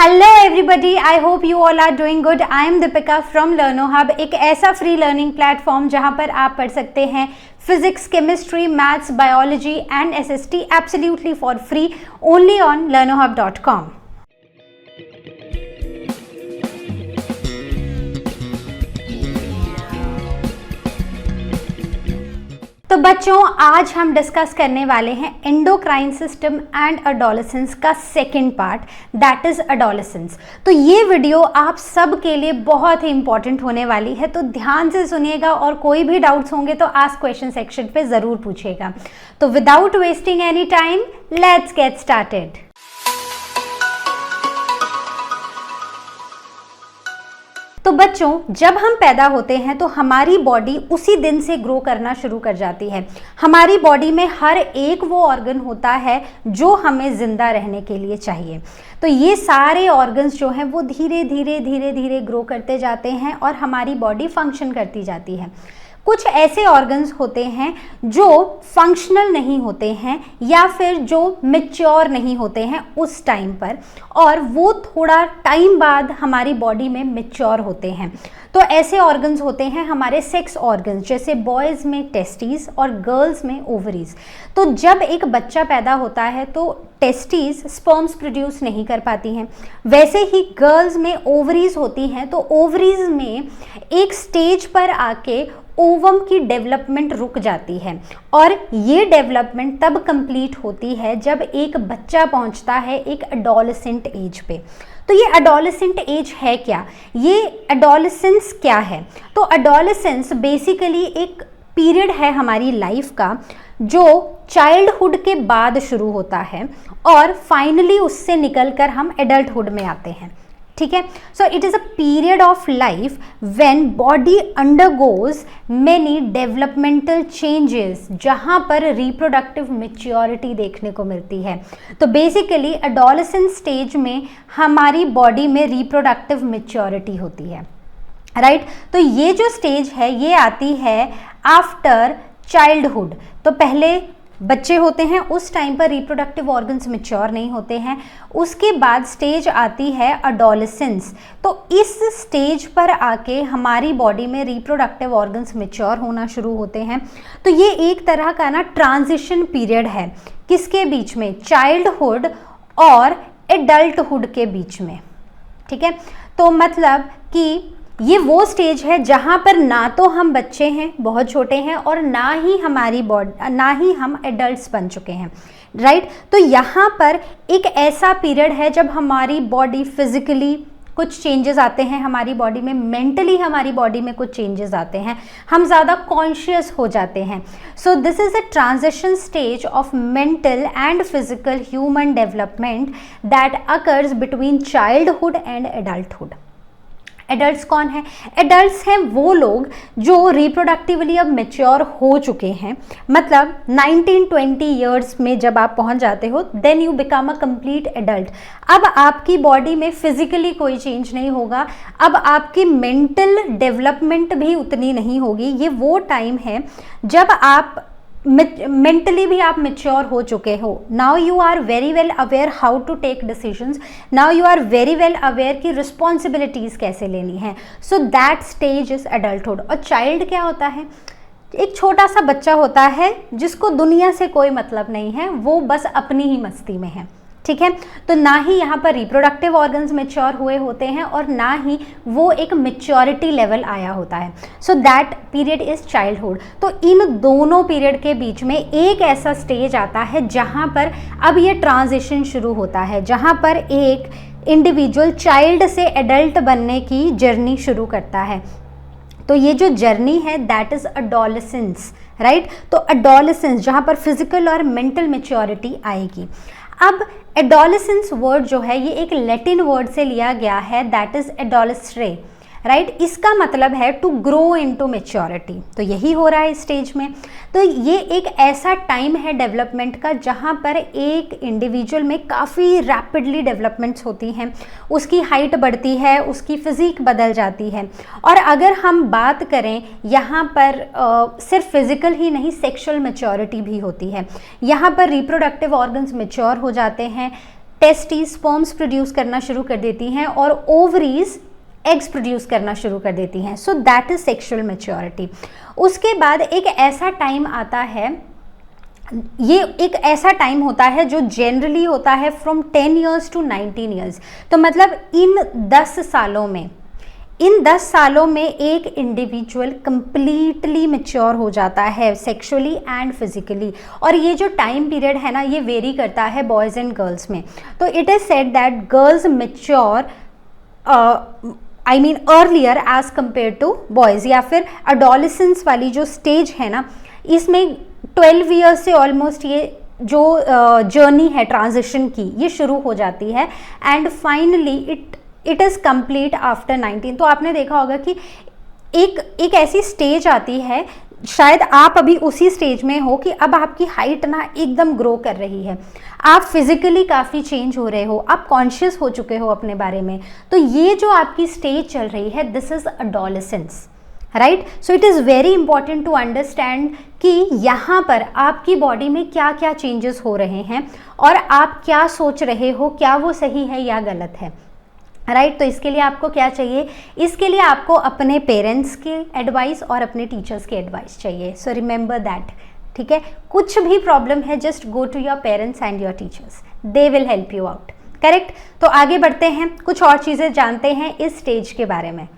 Hello everybody, I hope you all are doing good. I am Deepika from Learno hub, एक ऐसा free learning platform जहां पर आप पढ़ सकते हैं physics, chemistry, maths, biology and SST absolutely for free only on learnohub.com। तो बच्चों, आज हम डिस्कस करने वाले हैं एंडोक्राइन सिस्टम एंड अडोलेसेंस का second part, that is adolescence. तो ये वीडियो आप सब के लिए बहुत ही इंपॉर्टेंट होने वाली है, तो ध्यान से सुनिएगा और कोई भी डाउट्स होंगे तो आस्क क्वेश्चन सेक्शन पे ज़रूर पूछिएगा। तो without wasting any time, let's get started. तो बच्चों, जब हम पैदा होते हैं तो हमारी बॉडी उसी दिन से ग्रो करना शुरू कर जाती है। हमारी बॉडी में हर एक वो ऑर्गन होता है जो हमें जिंदा रहने के लिए चाहिए। तो ये सारे ऑर्गन्स जो हैं वो धीरे धीरे ग्रो करते जाते हैं और हमारी बॉडी फंक्शन करती जाती है। कुछ ऐसे ऑर्गन्स होते हैं जो फंक्शनल नहीं होते हैं या फिर जो मैच्योर नहीं होते हैं उस टाइम पर, और वो थोड़ा टाइम बाद हमारी बॉडी में मैच्योर होते हैं। तो ऐसे ऑर्गन्स होते हैं हमारे सेक्स ऑर्गन्स, जैसे बॉयज़ में टेस्टीज और गर्ल्स में ओवरीज। तो जब एक बच्चा पैदा होता है तो टेस्टीज स्पर्म्स प्रोड्यूस नहीं कर पाती हैं, वैसे ही गर्ल्स में ओवरीज होती हैं। तो ओवरीज में एक स्टेज पर आके ओवम की डेवलपमेंट रुक जाती है और ये डेवलपमेंट तब कंप्लीट होती है जब एक बच्चा पहुंचता है एक एडोलेसेंट एज पे। तो ये एडोलेसेंट एज है क्या? ये एडोलेसेंस क्या है? तो एडोलेसेंस बेसिकली एक पीरियड है हमारी लाइफ का जो चाइल्डहुड के बाद शुरू होता है और फाइनली उससे निकलकर हम एडल्टहुड में आते हैं। ठीक है, so it is a period of life when body undergoes many developmental changes, जहां पर रिप्रोडक्टिव मैच्योरिटी देखने को मिलती है। तो बेसिकली एडोलेसेंस स्टेज में हमारी बॉडी में रिप्रोडक्टिव मैच्योरिटी होती है, राइट। तो ये जो स्टेज है ये आती है आफ्टर चाइल्डहुड। तो पहले बच्चे होते हैं, उस टाइम पर रिप्रोडक्टिव ऑर्गन्स मैच्योर नहीं होते हैं। उसके बाद स्टेज आती है अडोलेसेंस। तो इस स्टेज पर आके हमारी बॉडी में रिप्रोडक्टिव ऑर्गन्स मैच्योर होना शुरू होते हैं। तो ये एक तरह का ना ट्रांजिशन पीरियड है, किसके बीच में? चाइल्डहुड और एडल्टहुड के बीच में। ठीक है, तो मतलब कि ये वो स्टेज है जहाँ पर ना तो हम बच्चे हैं, बहुत छोटे हैं, और ना ही हमारी बॉडी, ना ही हम एडल्ट्स बन चुके हैं, राइट। तो यहाँ पर एक ऐसा पीरियड है जब हमारी बॉडी फिजिकली कुछ चेंजेस आते हैं, हमारी बॉडी में मेंटली हमारी बॉडी में कुछ चेंजेस आते हैं, हम ज़्यादा कॉन्शियस हो जाते हैं। So this is a transition stage of mental and physical human development that occurs between childhood and adulthood. Adults कौन है? एडल्ट्स हैं वो लोग जो रिप्रोडक्टिवली अब मैच्योर हो चुके हैं, मतलब 19-20 ईयर्स में जब आप पहुंच जाते हो then you become a complete adult. अब आपकी बॉडी में फिजिकली कोई चेंज नहीं होगा, अब आपकी मेंटल डेवलपमेंट भी उतनी नहीं होगी। ये वो टाइम है जब आप मेंटली भी आप मैच्योर हो चुके हो। Now you are very well aware how to take decisions, now you are very well aware कि रिस्पॉन्सिबिलिटीज़ कैसे लेनी है। So that stage is adulthood. और चाइल्ड क्या होता है? एक छोटा सा बच्चा होता है जिसको दुनिया से कोई मतलब नहीं है, वो बस अपनी ही मस्ती में है। ठीक है, तो ना ही यहाँ पर रिप्रोडक्टिव ऑर्गन्स मैच्योर हुए होते हैं और ना ही वो एक मैच्योरिटी लेवल आया होता है। So that period is childhood. तो इन दोनों पीरियड के बीच में एक ऐसा स्टेज आता है जहाँ पर अब ये ट्रांजिशन शुरू होता है, जहाँ पर एक इंडिविजुअल चाइल्ड से एडल्ट बनने की जर्नी शुरू करता है। तो ये जो जर्नी है दैट इज अडोलेसेंस, राइट। तो अडोलेसेंस जहाँ पर फिजिकल और मेंटल मैच्योरिटी आएगी। अब एडोलेसेंस वर्ड जो है ये एक लैटिन वर्ड से लिया गया है, दैट इज एडोलेस्ट्रे, राइट। इसका मतलब है टू ग्रो इनटू मैच्योरिटी। तो यही हो रहा है इस स्टेज में। तो ये एक ऐसा टाइम है डेवलपमेंट का जहाँ पर एक इंडिविजुअल में काफ़ी रैपिडली डेवलपमेंट्स होती हैं, उसकी हाइट बढ़ती है, उसकी फिजिक बदल जाती है। और अगर हम बात करें यहाँ पर सिर्फ फिजिकल ही नहीं, सेक्सुअल मैच्योरिटी भी होती है। यहाँ पर रिप्रोडक्टिव ऑर्गन्स मैच्योर हो जाते हैं, टेस्टिस स्पर्म्स प्रोड्यूस करना शुरू कर देती हैं और ओवरीज एग्स प्रोड्यूस करना शुरू कर देती हैं। सो दैट इज सेक्सुअल मैच्योरिटी। उसके बाद एक ऐसा टाइम आता है, ये एक ऐसा टाइम होता है जो जनरली होता है फ्रॉम 10 ईयर्स टू 19 ईयर्स। तो मतलब इन 10 सालों में एक इंडिविजुअल कंप्लीटली मैच्योर हो जाता है सेक्सुअली एंड फिजिकली। और ये जो टाइम पीरियड है ना, ये वेरी करता है बॉयज़ एंड गर्ल्स में। तो it is said that girls mature earlier age compare to boys, या फिर अडोलेसेंस वाली जो स्टेज है ना, इसमें 12 ईयर्स से ऑलमोस्ट ये जो जर्नी है ट्रांजिशन की, ये शुरू हो जाती है and finally it is complete after 19। तो आपने देखा होगा कि एक ऐसी स्टेज आती है, शायद आप अभी उसी स्टेज में हो कि अब आपकी हाइट ना एकदम ग्रो कर रही है, आप फिजिकली काफ़ी चेंज हो रहे हो, आप कॉन्शियस हो चुके हो अपने बारे में। तो ये जो आपकी स्टेज चल रही है, this is adolescence, right. So it is very important to understand कि यहाँ पर आपकी बॉडी में क्या क्या चेंजेस हो रहे हैं और आप क्या सोच रहे हो, क्या वो सही है या गलत है, राइट। तो इसके लिए आपको क्या चाहिए? इसके लिए आपको अपने पेरेंट्स की एडवाइस और अपने टीचर्स की एडवाइस चाहिए। सो रिमेंबर दैट, ठीक है। कुछ भी प्रॉब्लम है, just go to your parents and your teachers, they will help you out, correct. तो आगे बढ़ते हैं, कुछ और चीज़ें जानते हैं इस स्टेज के बारे में।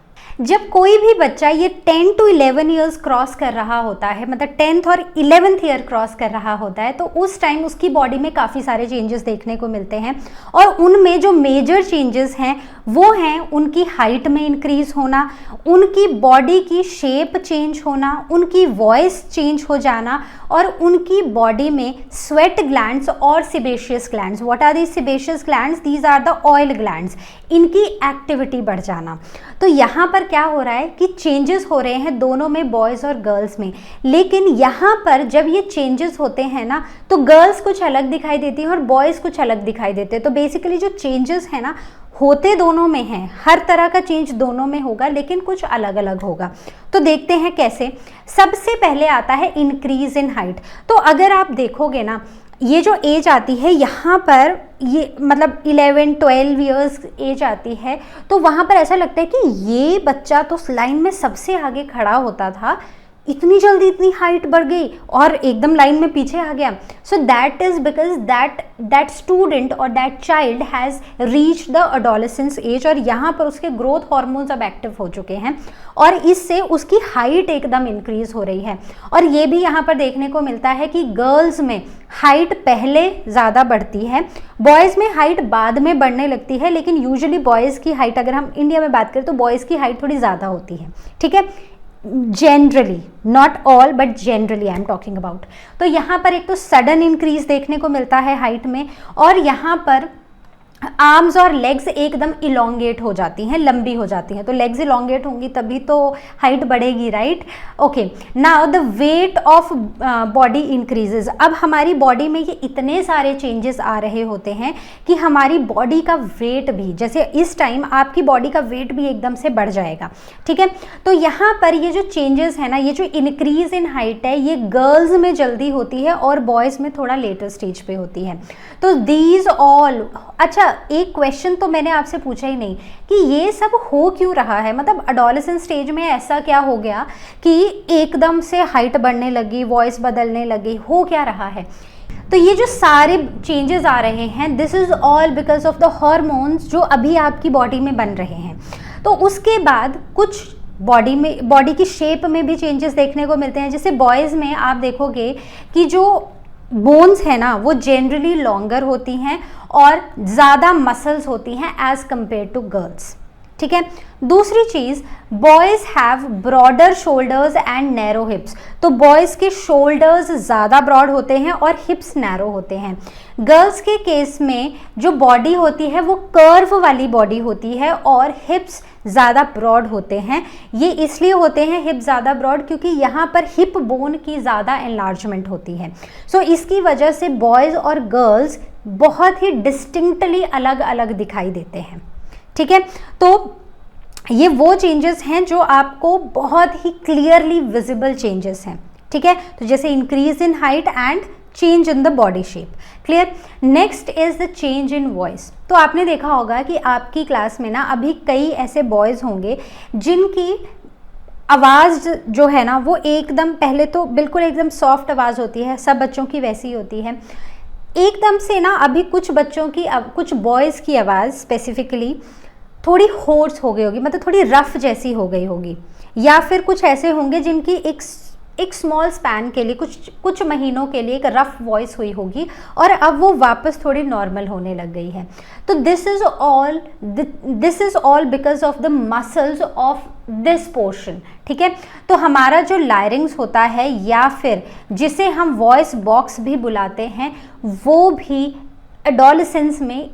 जब कोई भी बच्चा ये 10 to 11 ईयर्स क्रॉस कर रहा होता है, मतलब 10th और 11th ईयर क्रॉस कर रहा होता है, तो उस टाइम उसकी बॉडी में काफ़ी सारे चेंजेस देखने को मिलते हैं। और उनमें जो मेजर चेंजेस हैं वो हैं उनकी हाइट में इंक्रीज होना, उनकी बॉडी की शेप चेंज होना, उनकी वॉइस चेंज हो जाना, और उनकी बॉडी में स्वेट ग्लैंड्स और sebaceous glands. What are these sebaceous glands? These are the oil glands. इनकी एक्टिविटी बढ़ जाना। तो यहाँ पर क्या हो रहा है कि चेंजेस हो रहे हैं दोनों में, बॉयज़ और गर्ल्स में। लेकिन यहाँ पर जब ये चेंजेस होते हैं ना, तो गर्ल्स कुछ अलग दिखाई देती हैं और बॉयज़ कुछ अलग दिखाई देते हैं। तो बेसिकली जो चेंजेस है ना, होते दोनों में हैं, हर तरह का चेंज दोनों में होगा, लेकिन कुछ अलग अलग होगा। तो देखते हैं कैसे। सबसे पहले आता है इंक्रीज इन हाइट। तो अगर आप देखोगे ना, ये जो एज आती है यहाँ पर, ये मतलब 11-12 ईयर्स एज आती है, तो वहाँ पर ऐसा लगता है कि ये बच्चा तो लाइन में सबसे आगे खड़ा होता था, इतनी जल्दी इतनी हाइट बढ़ गई और एकदम लाइन में पीछे आ गया। So that is because that student और that child has reach the adolescence age, और यहाँ पर उसके ग्रोथ हार्मोन्स अब एक्टिव हो चुके हैं और इससे उसकी हाइट एकदम इंक्रीज हो रही है। और ये भी यहाँ पर देखने को मिलता है कि गर्ल्स में हाइट पहले ज़्यादा बढ़ती है, बॉयज़ में हाइट बाद में बढ़ने लगती है। लेकिन यूजुअली बॉयज़ की हाइट, अगर हम इंडिया में बात करें तो बॉयज़ की हाइट थोड़ी ज़्यादा होती है, ठीक है, generally, not all but generally I am talking about. तो यहाँ पर एक तो सडन इंक्रीज देखने को मिलता है हाइट में, और यहाँ पर आर्म्स और लेग्स एकदम इलोंगेट हो जाती हैं, लंबी हो जाती हैं। तो लेग्स इलोंगेट होंगी तभी तो हाइट बढ़ेगी, right. Okay, now the weight of body increases. अब हमारी बॉडी में ये इतने सारे चेंजेस आ रहे होते हैं कि हमारी बॉडी का वेट भी, जैसे इस टाइम आपकी बॉडी का वेट भी एकदम से बढ़ जाएगा, ठीक है। तो यहाँ पर ये जो चेंजेस है ना, ये जो इंक्रीज इन हाइट है, ये गर्ल्स में जल्दी होती है और बॉयज़ में थोड़ा लेटर स्टेज पे होती है। तो दीज ऑल, अच्छा एक क्वेश्चन तो मैंने आपसे पूछा ही नहीं कि ये सब हो क्यों रहा है, मतलब अडोलेसेंस स्टेज में ऐसा क्या हो गया कि एकदम से हाइट बढ़ने लगी, वॉइस बदलने लगी, हो क्या रहा है। तो ये जो सारे चेंजेस आ रहे हैं, this is all because of the hormones जो अभी आपकी बॉडी में बन रहे हैं। तो उसके बाद कुछ बॉडी की शेप में भी चेंजेस देखने को मिलते हैं। जैसे बॉयज़ में आप देखोगे कि जो बोन्स है ना, वो जनरली लॉन्गर होती हैं और ज़्यादा मसल्स होती हैं एज कंपेयर टू गर्ल्स, ठीक है। दूसरी चीज़, boys have broader shoulders and narrow hips. तो बॉयज़ के शोल्डर्स ज़्यादा ब्रॉड होते हैं और हिप्स नैरो होते हैं। गर्ल्स के केस में जो बॉडी होती है वो कर्व वाली बॉडी होती है और हिप्स ज़्यादा ब्रॉड होते हैं। ये इसलिए होते हैं हिप ज़्यादा ब्रॉड क्योंकि यहाँ पर हिप बोन की ज़्यादा एनलार्जमेंट होती है। सो इसकी वजह से बॉयज़ और गर्ल्स बहुत ही डिस्टिंक्टली अलग अलग दिखाई देते हैं, ठीक है। तो ये वो चेंजेस हैं जो आपको बहुत ही क्लियरली विजिबल चेंजेस हैं, ठीक है। तो जैसे increase in height and change in the body shape. Clear. Next is the change in voice. तो आपने देखा होगा कि आपकी क्लास में ना अभी कई ऐसे बॉयज़ होंगे जिनकी आवाज़ जो है ना वो एकदम, पहले तो बिल्कुल एकदम सॉफ्ट आवाज़ होती है, सब बच्चों की वैसी होती है, एकदम से ना अभी कुछ बच्चों की, कुछ बॉयज़ की आवाज़ स्पेसिफिकली थोड़ी होर्स हो गई होगी, मतलब थोड़ी रफ जैसी हो गई होगी, या फिर कुछ ऐसे होंगे जिनकी एक स्मॉल स्पैन के लिए, कुछ महीनों के लिए एक रफ वॉइस हुई होगी और अब वो वापस थोड़ी नॉर्मल होने लग गई है। तो this is all because of the muscles of this portion. ठीक है। तो हमारा जो लायरिंग्स होता है या फिर जिसे हम वॉइस बॉक्स भी बुलाते हैं, वो भी एडोलेसेंस में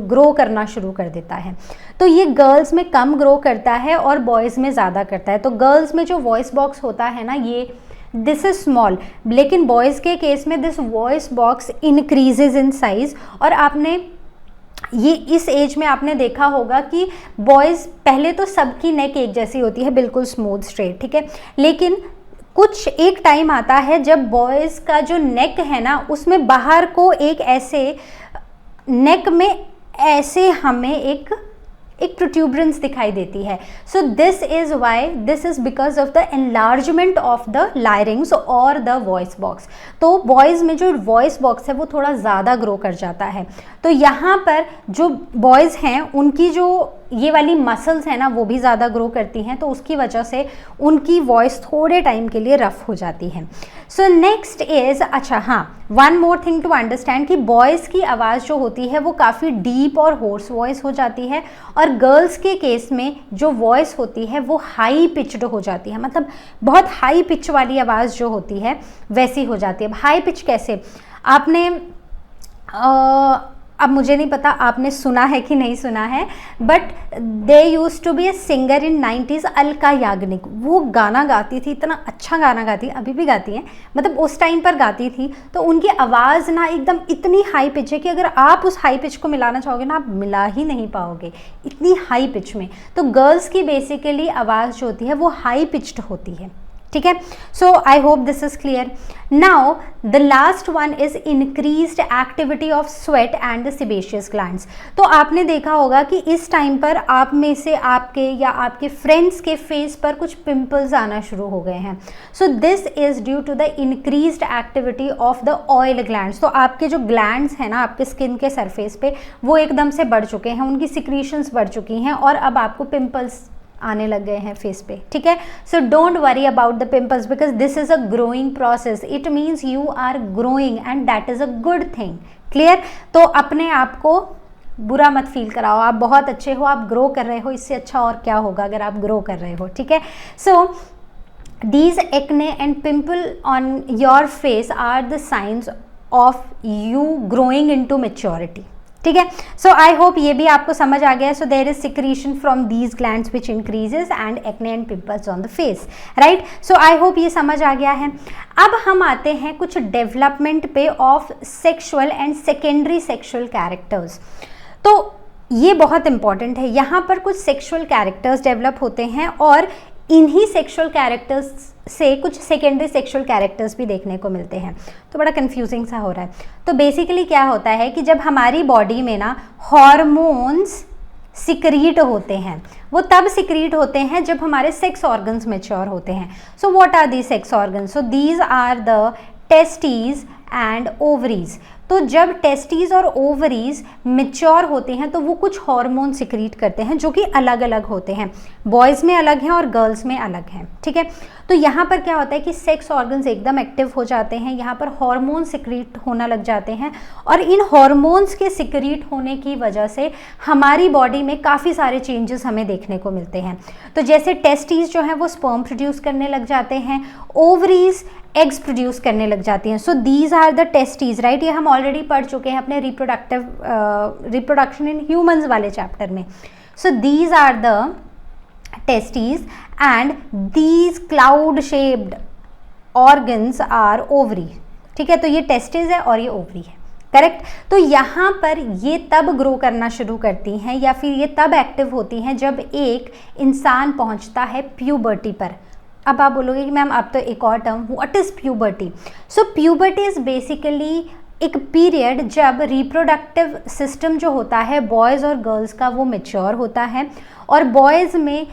ग्रो करना शुरू कर देता है। तो ये गर्ल्स में कम ग्रो करता है और बॉयज़ में ज़्यादा करता है। तो गर्ल्स में जो वॉइस बॉक्स होता है ना, ये दिस इज स्मॉल, लेकिन बॉयज़ के केस में this voice box increases in size. और आपने ये इस एज में आपने देखा होगा कि बॉयज़, पहले तो सबकी नेक एक जैसी होती है, बिल्कुल स्मूथ स्ट्रेट, ठीक है, लेकिन कुछ एक टाइम आता है जब बॉयज़ का जो नेक है ना, उसमें बाहर को एक ऐसे नेक में ऐसे हमें एक प्रोट्यूबरेंस दिखाई देती है। So this is why, this is because of the enlargement of the larynx और द वॉइस बॉक्स। तो बॉयज़ में जो वॉइस बॉक्स है वो थोड़ा ज़्यादा ग्रो कर जाता है। तो यहाँ पर जो बॉयज़ हैं उनकी जो ये वाली मसल्स हैं ना वो भी ज़्यादा ग्रो करती हैं, तो उसकी वजह से उनकी वॉइस थोड़े टाइम के लिए रफ हो जाती है। सो नेक्स्ट इज़, अच्छा हाँ, one more thing to understand कि बॉयज़ की आवाज़ जो होती है वो काफ़ी डीप और होर्स वॉइस हो जाती है, और गर्ल्स के केस में जो वॉइस होती है वो हाई पिच्ड हो जाती है, मतलब बहुत हाई पिच वाली आवाज़ जो होती है वैसी हो जाती है। अब हाई पिच कैसे, आपने अब मुझे नहीं पता आपने सुना है कि नहीं सुना है, but they used to be a singer in 90s, Alka Yagnik. वो गाना गाती थी, इतना अच्छा गाना गाती है, अभी भी गाती हैं, मतलब उस टाइम पर गाती थी। तो उनकी आवाज़ ना एकदम इतनी हाई पिच है कि अगर आप उस हाई पिच को मिलाना चाहोगे ना, आप मिला ही नहीं पाओगे, इतनी हाई पिच में। तो गर्ल्स की बेसिकली आवाज़ जो होती है वो हाई पिच्ड होती है। ठीक है। So I hope this is clear. Now the last one is increased activity of sweat and the sebaceous glands. तो आपने देखा होगा कि इस टाइम पर आप में से आपके या आपके फ्रेंड्स के फेस पर कुछ पिंपल्स आना शुरू हो गए हैं। So this is due to the increased activity of the oil glands. तो आपके जो ग्लैंड्स हैं ना आपके स्किन के सरफेस पे, वो एकदम से बढ़ चुके हैं, उनकी सिक्रीशंस बढ़ चुकी हैं और अब आपको पिंपल्स आने लग गए हैं फेस पे। ठीक है। So don't worry about the pimples because this is a growing process, it means you are growing and that is a good thing. Clear. तो अपने आप को बुरा मत फील कराओ, आप बहुत अच्छे हो, आप ग्रो कर रहे हो, इससे अच्छा और क्या होगा अगर आप ग्रो कर रहे हो। ठीक है। सो these acne and pimple on your face are the signs of you growing into maturity. ठीक है। सो आई होप ये भी आपको समझ आ गया। So there is secretion from these glands which increases and acne and pimples on the face, right. So I hope ये समझ आ गया है। अब हम आते हैं कुछ डेवलपमेंट पे of sexual and secondary sexual characters. तो ये बहुत इंपॉर्टेंट है, यहाँ पर कुछ सेक्सुअल कैरेक्टर्स डेवलप होते हैं और इन्हीं सेक्सुअल कैरेक्टर्स से कुछ सेकेंडरी सेक्सुअल कैरेक्टर्स भी देखने को मिलते हैं। तो बड़ा कंफ्यूजिंग सा हो रहा है। तो बेसिकली क्या होता है कि जब हमारी बॉडी में ना हॉर्मोन्स सिक्रीट होते हैं, वो तब सिक्रीट होते हैं जब हमारे सेक्स ऑर्गन्स मैच्योर होते हैं। So what are the sex organs? So these are the testes and ovaries. तो जब टेस्टीज और ओवरीज मैच्योर होते हैं तो वो कुछ हार्मोन सिक्रीट करते हैं जो कि अलग अलग होते हैं, बॉयज़ में अलग हैं और गर्ल्स में अलग हैं। ठीक है। तो यहाँ पर क्या होता है कि सेक्स ऑर्गन्स एकदम एक्टिव हो जाते हैं, यहाँ पर हार्मोन सिक्रीट होना लग जाते हैं और इन हार्मोन्स के सिक्रीट होने की वजह से हमारी बॉडी में काफ़ी सारे चेंजेस हमें देखने को मिलते हैं। तो जैसे टेस्टीज जो हैं वो स्पर्म प्रोड्यूस करने लग जाते हैं, ओवरीज एग्स प्रोड्यूस करने लग जाती हैं। So these are the testes, right. ये हम ऑलरेडी पढ़ चुके हैं अपने रिप्रोडक्शन इन ह्यूमंस वाले चैप्टर में। So these are the testes and these cloud shaped organs are ovary. ठीक है। तो ये टेस्टिस है और ये ओवरी है, करेक्ट। तो यहाँ पर ये तब ग्रो करना शुरू करती हैं या फिर ये तब एक्टिव होती हैं जब एक इंसान पहुँचता है प्यूबर्टी पर। अब आप बोलोगे कि मैम अब तो एक और term, what is puberty? So puberty is basically एक पीरियड जब रिप्रोडक्टिव सिस्टम जो होता है बॉयज़ और गर्ल्स का वो मैच्योर होता है, और बॉयज़ में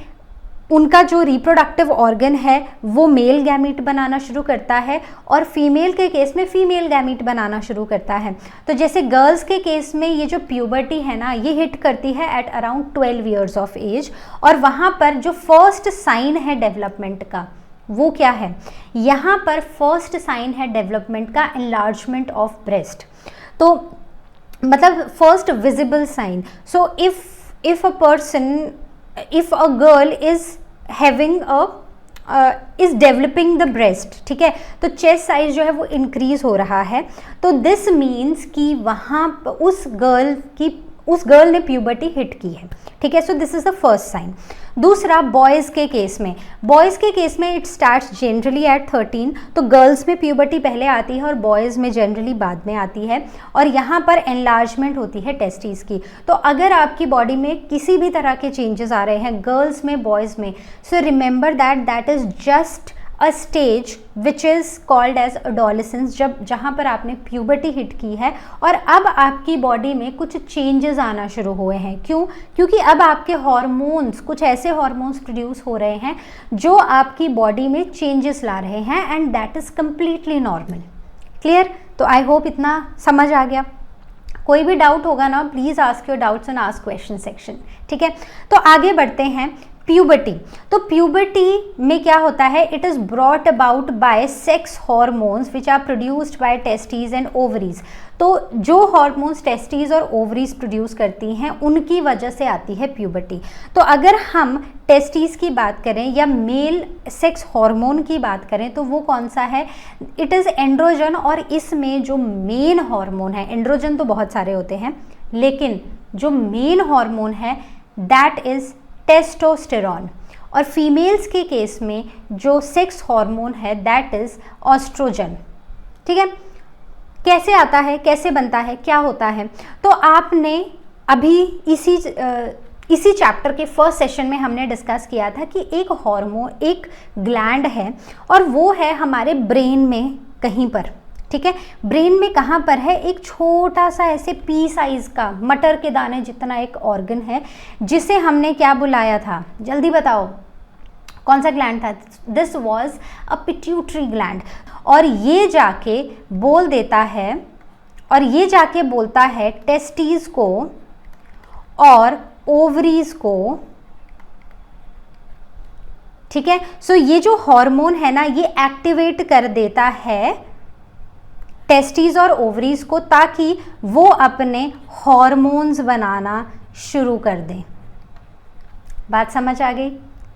उनका जो रिप्रोडक्टिव ऑर्गन है वो मेल गैमीट बनाना शुरू करता है, और फीमेल के केस में फीमेल गैमीट बनाना शुरू करता है। तो जैसे गर्ल्स के केस में ये जो प्यूबर्टी है ना, ये हिट करती है at around 12 years of age, और वहाँ पर जो फर्स्ट साइन है डेवलपमेंट का वो क्या है? यहाँ पर फर्स्ट साइन है डेवलपमेंट का एनलार्जमेंट ऑफ ब्रेस्ट। तो मतलब first visible sign. So if a person, if a girl is having is developing the breast, ठीक है, तो चेस्ट साइज जो है वो इंक्रीज हो रहा है, तो दिस मीन्स कि वहाँ उस गर्ल ने प्यूबर्टी हिट की है, ठीक है। So this is the first sign. दूसरा, बॉयज़ के केस में इट स्टार्ट्स जनरली एट 13, तो गर्ल्स में प्यूबर्टी पहले आती है और बॉयज़ में जनरली बाद में आती है, और यहाँ पर एनलार्जमेंट होती है टेस्टिस की। तो अगर आपकी बॉडी में किसी भी तरह के चेंजेस आ रहे हैं गर्ल्स में, बॉयज़ में, so remember that is just a stage which is called as adolescence, जहाँ पर आपने प्यूबर्टी हिट की है और अब आपकी बॉडी में कुछ चेंजेस आना शुरू हुए हैं। क्यों? क्योंकि अब आपके हॉर्मोन्स, कुछ ऐसे हॉर्मोन्स प्रोड्यूस हो रहे हैं जो आपकी बॉडी में चेंजेस ला रहे हैं, and that is completely normal. Clear? तो आई होप इतना समझ आ गया। कोई भी डाउट होगा ना, please ask your doubts in ask question section, ठीक है। तो आगे बढ़ते हैं। प्यूबर्टी, तो प्यूबर्टी में क्या होता है? It is brought about by sex hormones which are produced by testes and ovaries. तो जो हॉर्मोन्स टेस्टीज और ओवरीज प्रोड्यूस करती हैं उनकी वजह से आती है प्यूबर्टी। तो अगर हम टेस्टीज की बात करें या मेल सेक्स हार्मोन की बात करें तो वो कौन सा है? इट इज़ एंड्रोजन, और इसमें जो मेन हार्मोन है, एंड्रोजन तो बहुत सारे होते हैं लेकिन जो मेन हार्मोन है दैट इज़ टेस्टोस्टेरॉन, और फीमेल्स के केस में जो सेक्स हार्मोन है दैट इज़ ऑस्ट्रोजन, ठीक है। कैसे आता है, कैसे बनता है, क्या होता है? तो आपने अभी इसी चैप्टर के फर्स्ट सेशन में हमने डिस्कस किया था कि एक हार्मोन, एक ग्लैंड है और वो है हमारे ब्रेन में कहीं पर, ठीक है। ब्रेन में कहाँ पर है? एक छोटा सा ऐसे पी साइज़ का, मटर के दाने जितना एक ऑर्गन है, जिसे हमने क्या बुलाया था? जल्दी बताओ, कौन सा ग्लैंड था? This was a pituitary gland. और ये जाके बोल देता है, और ये जाके बोलता है टेस्टीज को और ओवरीज को, ठीक है। सो ये जो हार्मोन है ना, ये एक्टिवेट कर देता है टेस्टीज और ओवरीज को, ताकि वो अपने हार्मोन्स बनाना शुरू कर दें। बात समझ आ गई?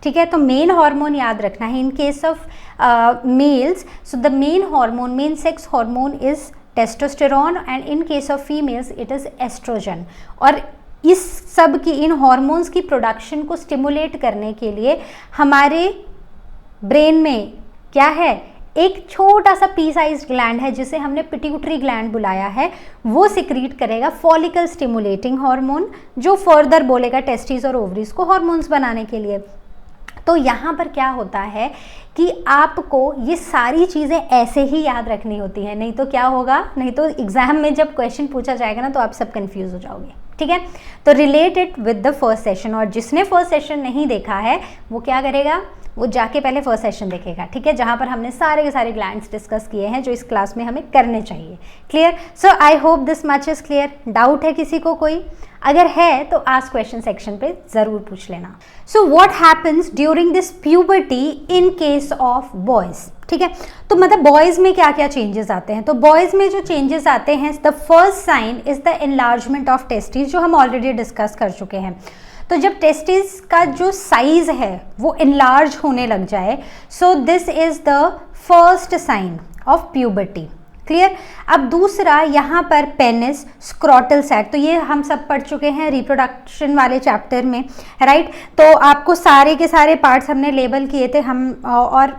ठीक है। तो मेन हार्मोन याद रखना है in case of males. So the main sex hormone is testosterone, and in case of females it is estrogen. और इस सब की, इन हार्मोन्स की प्रोडक्शन को स्टिमुलेट करने के लिए हमारे ब्रेन में क्या है? एक छोटा सा पी साइज ग्लैंड है जिसे हमने पिट्यूटरी ग्लैंड बुलाया है। वो सिक्रीट करेगा फॉलिकल स्टिमुलेटिंग हार्मोन, जो फर्दर बोलेगा टेस्टिस और ओवरीज को हार्मोन्स बनाने के लिए। तो यहाँ पर क्या होता है कि आपको ये सारी चीज़ें ऐसे ही याद रखनी होती हैं, नहीं तो क्या होगा, नहीं तो एग्जाम में जब क्वेश्चन पूछा जाएगा ना तो आप सब कंफ्यूज हो जाओगे, ठीक है। तो relate it with the first session, और जिसने फर्स्ट सेशन नहीं देखा है वो क्या करेगा? वो जाके पहले फर्स्ट सेशन देखेगा, ठीक है, जहाँ पर हमने सारे के सारे ग्लैंड्स डिस्कस किए हैं जो इस क्लास में हमें करने चाहिए। Clear? So I hope this much is clear. Doubt है किसी को कोई? अगर है तो आस्क क्वेश्चन सेक्शन पे ज़रूर पूछ लेना। So what happens during this puberty in case of boys, ठीक है। तो मतलब बॉयज़ में क्या क्या चेंजेस आते हैं? तो बॉयज़ में जो चेंजेस आते हैं, the first sign is the enlargement of testis, जो हम ऑलरेडी डिस्कस कर चुके हैं। तो जब टेस्टिस का जो साइज है वो एनलार्ज होने लग जाए, so this is the first sign of puberty. Clear? अब दूसरा यहाँ पर पेनिस, स्क्रॉटल सैक, तो ये हम सब पढ़ चुके हैं रिप्रोडक्शन वाले चैप्टर में, राइट। तो आपको सारे के सारे पार्ट्स हमने लेबल किए थे हम, और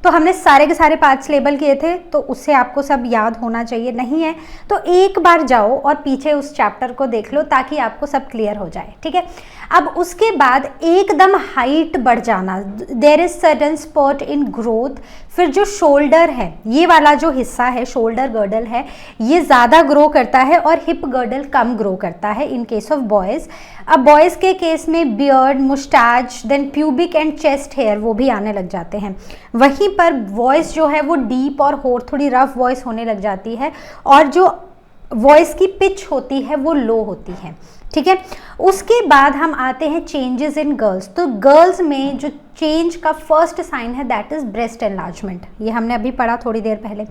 तो हमने सारे के सारे पार्ट्स लेबल किए थे, तो उससे आपको सब याद होना चाहिए। नहीं है तो एक बार जाओ और पीछे उस चैप्टर को देख लो ताकि आपको सब क्लियर हो जाए, ठीक है। अब उसके बाद एकदम हाइट बढ़ जाना, there is sudden spot in growth. फिर जो शोल्डर है, ये वाला जो हिस्सा है शोल्डर गर्डल है, ये ज़्यादा ग्रो करता है और हिप गर्डल कम ग्रो करता है इन केस ऑफ बॉयज़। अब बॉयज़ के केस में beard, moustache, then pubic and chest hair वो भी आने लग जाते हैं। वहीं पर वॉइस जो है वो डीप और थोड़ी रफ वॉइस होने लग जाती है, और जो वॉइस की पिच होती है वो लो होती है, ठीक है। उसके बाद हम आते हैं चेंजेस इन गर्ल्स। तो गर्ल्स में जो चेंज का फर्स्ट साइन है दैट इज ब्रेस्ट एनलार्जमेंट, ये हमने अभी पढ़ा थोड़ी देर पहले।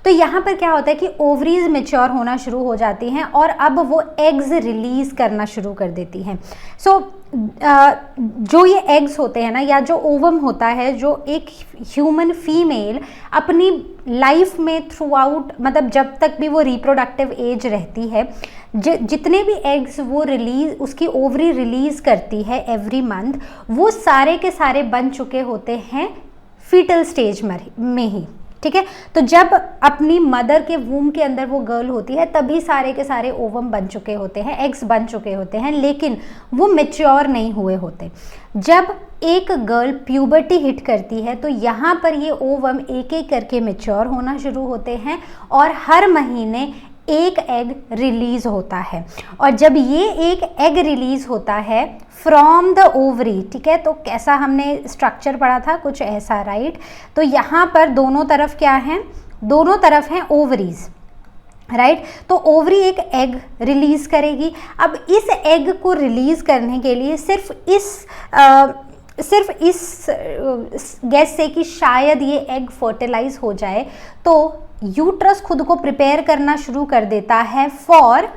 तो यहाँ पर क्या होता है कि ओवरीज मेच्योर होना शुरू हो जाती हैं और अब वो एग्स रिलीज करना शुरू कर देती हैं। सो जो ये एग्स होते हैं ना, या जो ओवम होता है, जो एक ह्यूमन फीमेल अपनी लाइफ में थ्रू आउट, मतलब जब तक भी वो रिप्रोडक्टिव एज रहती है, जितने भी एग्स वो रिलीज, उसकी ओवरी रिलीज करती है एवरी मंथ, वो सारे के सारे बन चुके होते हैं फीटल स्टेज में ही, ठीक है। तो जब अपनी मदर के वूम के अंदर वो गर्ल होती है तभी सारे के सारे ओवम बन चुके होते हैं, एग्स बन चुके होते हैं, लेकिन वो मैच्योर नहीं हुए होते। जब एक गर्ल प्यूबर्टी हिट करती है तो यहाँ पर ये ओवम एक एक करके मैच्योर होना शुरू होते हैं और हर महीने एक एग रिलीज होता है। और जब ये एक एग रिलीज होता है फ्रॉम द ओवरी, ठीक है, तो कैसा हमने स्ट्रक्चर पढ़ा था, कुछ ऐसा, राइट। तो यहाँ पर दोनों तरफ क्या है, दोनों तरफ हैं ओवरीज, राइट। तो ओवरी एक एग रिलीज करेगी। अब इस एग को रिलीज करने के लिए सिर्फ इस गेस से कि शायद ये एग फर्टिलाइज हो जाए, तो यूट्रस खुद को प्रिपेयर करना शुरू कर देता है for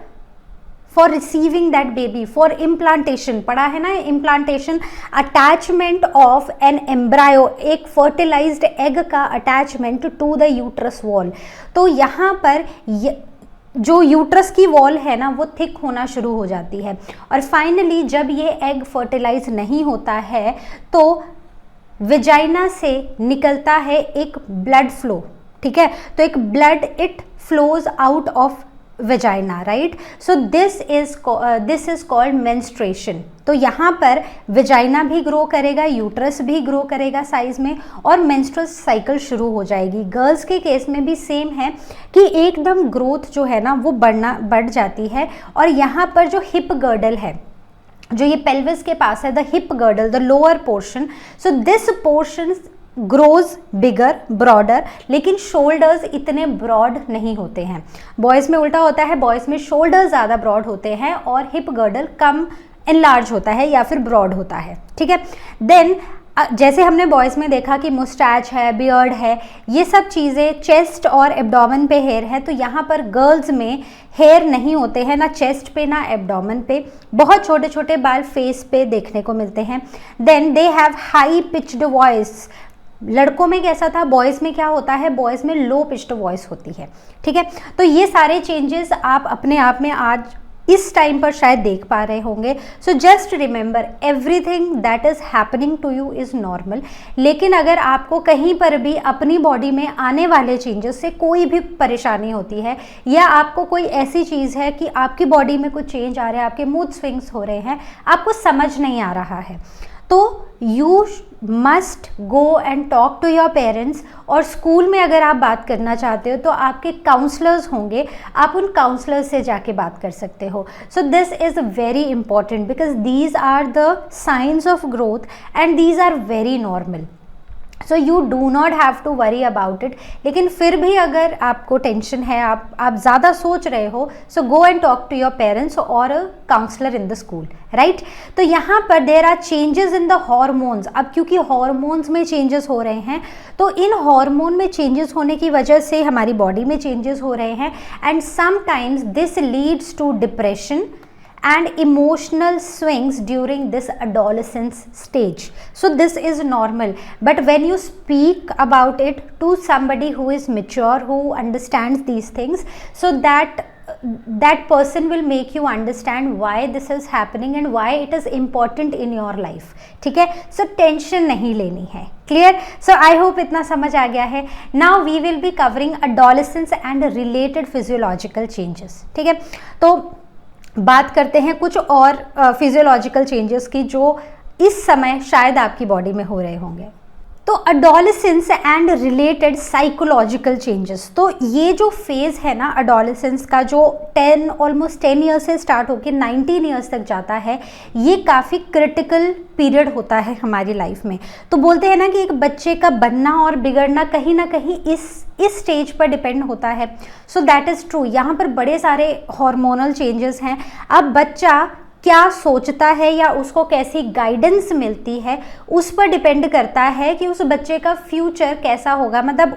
receiving that baby, for implantation. पढ़ा है ना implantation, attachment of an embryo, एक फर्टिलाइज्ड एग का attachment to the uterus wall. तो यहाँ पर जो यूट्रस की वॉल है ना वो थिक होना शुरू हो जाती है, और फाइनली जब ये एग फर्टिलाइज नहीं होता है तो वेजाइना से निकलता है एक ब्लड फ्लो, ठीक है। तो एक blood it flows out of vagina, right. So this is called menstruation. तो यहाँ पर वेजाइना भी ग्रो करेगा, यूट्रस भी ग्रो करेगा साइज में, और मेंस्ट्रुअल साइकिल शुरू हो जाएगी। गर्ल्स के केस में भी सेम है कि एकदम ग्रोथ जो है ना वो बढ़ जाती है, और यहाँ पर जो हिप गर्डल है, जो ये पेल्विस के पास है, the hip girdle, the lower portion, so this portion grows bigger, broader, लेकिन शोल्डर्स इतने ब्रॉड नहीं होते हैं। बॉयज़ में उल्टा होता है, बॉयज़ में शोल्डर्स ज़्यादा ब्रॉड होते हैं और हिप गर्डल कम एनलार्ज होता है या फिर ब्रॉड होता है, ठीक है। देन जैसे हमने बॉयज़ में देखा कि मुस्टैच है, बियर्ड है, ये सब चीज़ें चेस्ट और एब्डोमेन पे हेयर है, तो यहाँ पर गर्ल्स में हेयर नहीं होते हैं, ना चेस्ट पे ना एब्डोमेन पे। बहुत छोटे छोटे बाल फेस पे देखने को मिलते हैं। Then they have high pitched voice. लड़कों में कैसा था, बॉयज़ में क्या होता है, बॉयज़ में लो पिच्ड वॉइस होती है, ठीक है। तो ये सारे चेंजेस आप अपने आप में आज इस टाइम पर शायद देख पा रहे होंगे। So just remember everything that is happening to you is normal. लेकिन अगर आपको कहीं पर भी अपनी बॉडी में आने वाले चेंजेस से कोई भी परेशानी होती है, या आपको कोई ऐसी चीज़ है कि आपकी बॉडी में कुछ चेंज आ रहा है, आपके मूड स्विंग्स हो रहे हैं, आपको समझ नहीं आ रहा है, तो you must go and talk to your parents. और स्कूल में अगर आप बात करना चाहते हो तो आपके काउंसलर्स होंगे, आप उन काउंसलर्स से जाके बात कर सकते हो। So this is very important because these are the science of growth and these are very normal. So you do not have to worry about it. लेकिन फिर भी अगर आपको टेंशन है, आप ज़्यादा सोच रहे हो, so go and talk to your parents और a counsellor in the school, right. तो यहाँ पर there are changes in the hormones. अब क्योंकि हॉर्मोन्स में चेंजेस हो रहे हैं, तो इन हॉर्मोन में चेंजेस होने की वजह से हमारी बॉडी में चेंजेस हो रहे हैं, and sometimes this leads to depression and emotional swings during this adolescence stage. So this is normal, but when you speak about it to somebody who is mature, who understands these things, so that that person will make you understand why this is happening and why it is important in your life. ठीक है, so tension नहीं लेनी है. Clear? So I hope इतना समझ आ गया है. Now we will be covering adolescence and related physiological changes. ठीक है, तो बात करते हैं कुछ और फिजियोलॉजिकल चेंजेस की जो इस समय शायद आपकी बॉडी में हो रहे होंगे. तो adolescence and related psychological changes, तो ये जो फेज़ है ना अडोलेसेंस का, जो ऑलमोस्ट 10 ईयर्स से स्टार्ट होकर 19 ईयर्स तक जाता है, ये काफ़ी क्रिटिकल पीरियड होता है हमारी लाइफ में. तो बोलते हैं ना कि एक बच्चे का बनना और बिगड़ना कहीं ना कहीं इस स्टेज पर डिपेंड होता है. So that is true. यहाँ पर बड़े सारे हार्मोनल चेंजेस हैं. अब बच्चा क्या सोचता है या उसको कैसी गाइडेंस मिलती है उस पर डिपेंड करता है कि उस बच्चे का फ्यूचर कैसा होगा. मतलब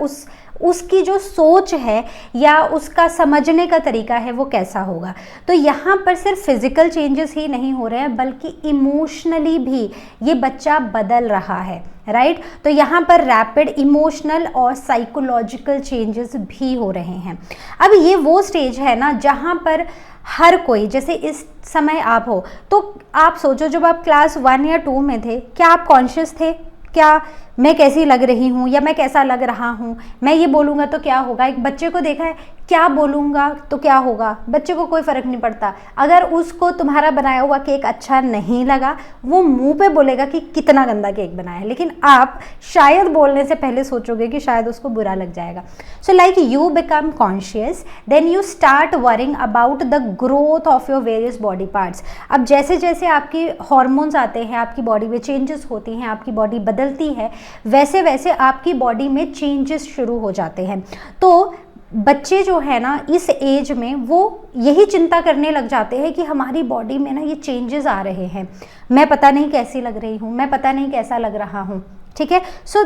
उसकी जो सोच है या उसका समझने का तरीका है वो कैसा होगा. तो यहाँ पर सिर्फ फिजिकल चेंजेस ही नहीं हो रहे हैं बल्कि इमोशनली भी ये बच्चा बदल रहा है. राइट? तो यहाँ पर रैपिड इमोशनल और साइकोलॉजिकल चेंजेस भी हो रहे हैं. अब ये वो स्टेज है ना जहाँ पर हर कोई, जैसे इस समय आप हो तो आप सोचो जब आप क्लास 1 या 2 में थे, क्या आप कॉन्शियस थे? क्या मैं कैसी लग रही हूँ या मैं कैसा लग रहा हूँ, मैं ये बोलूँगा तो क्या होगा? एक बच्चे को देखा है, क्या बोलूँगा तो क्या होगा, बच्चे को कोई फ़र्क नहीं पड़ता. अगर उसको तुम्हारा बनाया हुआ केक अच्छा नहीं लगा, वो मुंह पे बोलेगा कि कितना गंदा केक बनाया है, लेकिन आप शायद बोलने से पहले सोचोगे कि शायद उसको बुरा लग जाएगा. So like you become conscious, then you start worrying about the growth of your various body parts. अब जैसे जैसे आपकी हॉर्मोन्स आते हैं, आपकी बॉडी में चेंजेस होती हैं, आपकी बॉडी बदलती है, वैसे वैसे आपकी बॉडी में चेंजेस शुरू हो जाते हैं. तो बच्चे जो है ना इस एज में वो यही चिंता करने लग जाते हैं कि हमारी बॉडी में ना ये चेंजेस आ रहे हैं, मैं पता नहीं कैसी लग रही हूँ, मैं पता नहीं कैसा लग रहा हूँ. ठीक है, so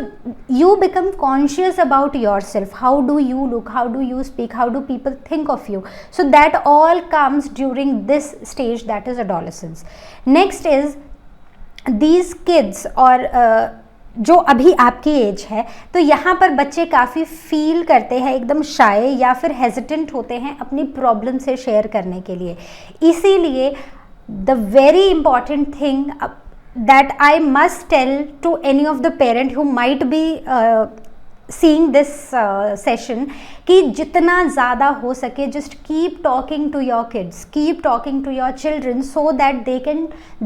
you become conscious about your self, how do you look, how do you speak, how do people think of you. So that all comes during this stage, that is adolescence. Next is these kids, और जो अभी आपकी as है, तो यहाँ पर बच्चे काफ़ी फील करते हैं एकदम शाय या फिर हेजिटेंट होते हैं अपनी प्रॉब्लम से शेयर करने के लिए. इसीलिए the very important thing that I must tell to any of the parent who might be seeing this session कि जितना ज़्यादा हो सके just keep talking to your kids, keep talking to your children so that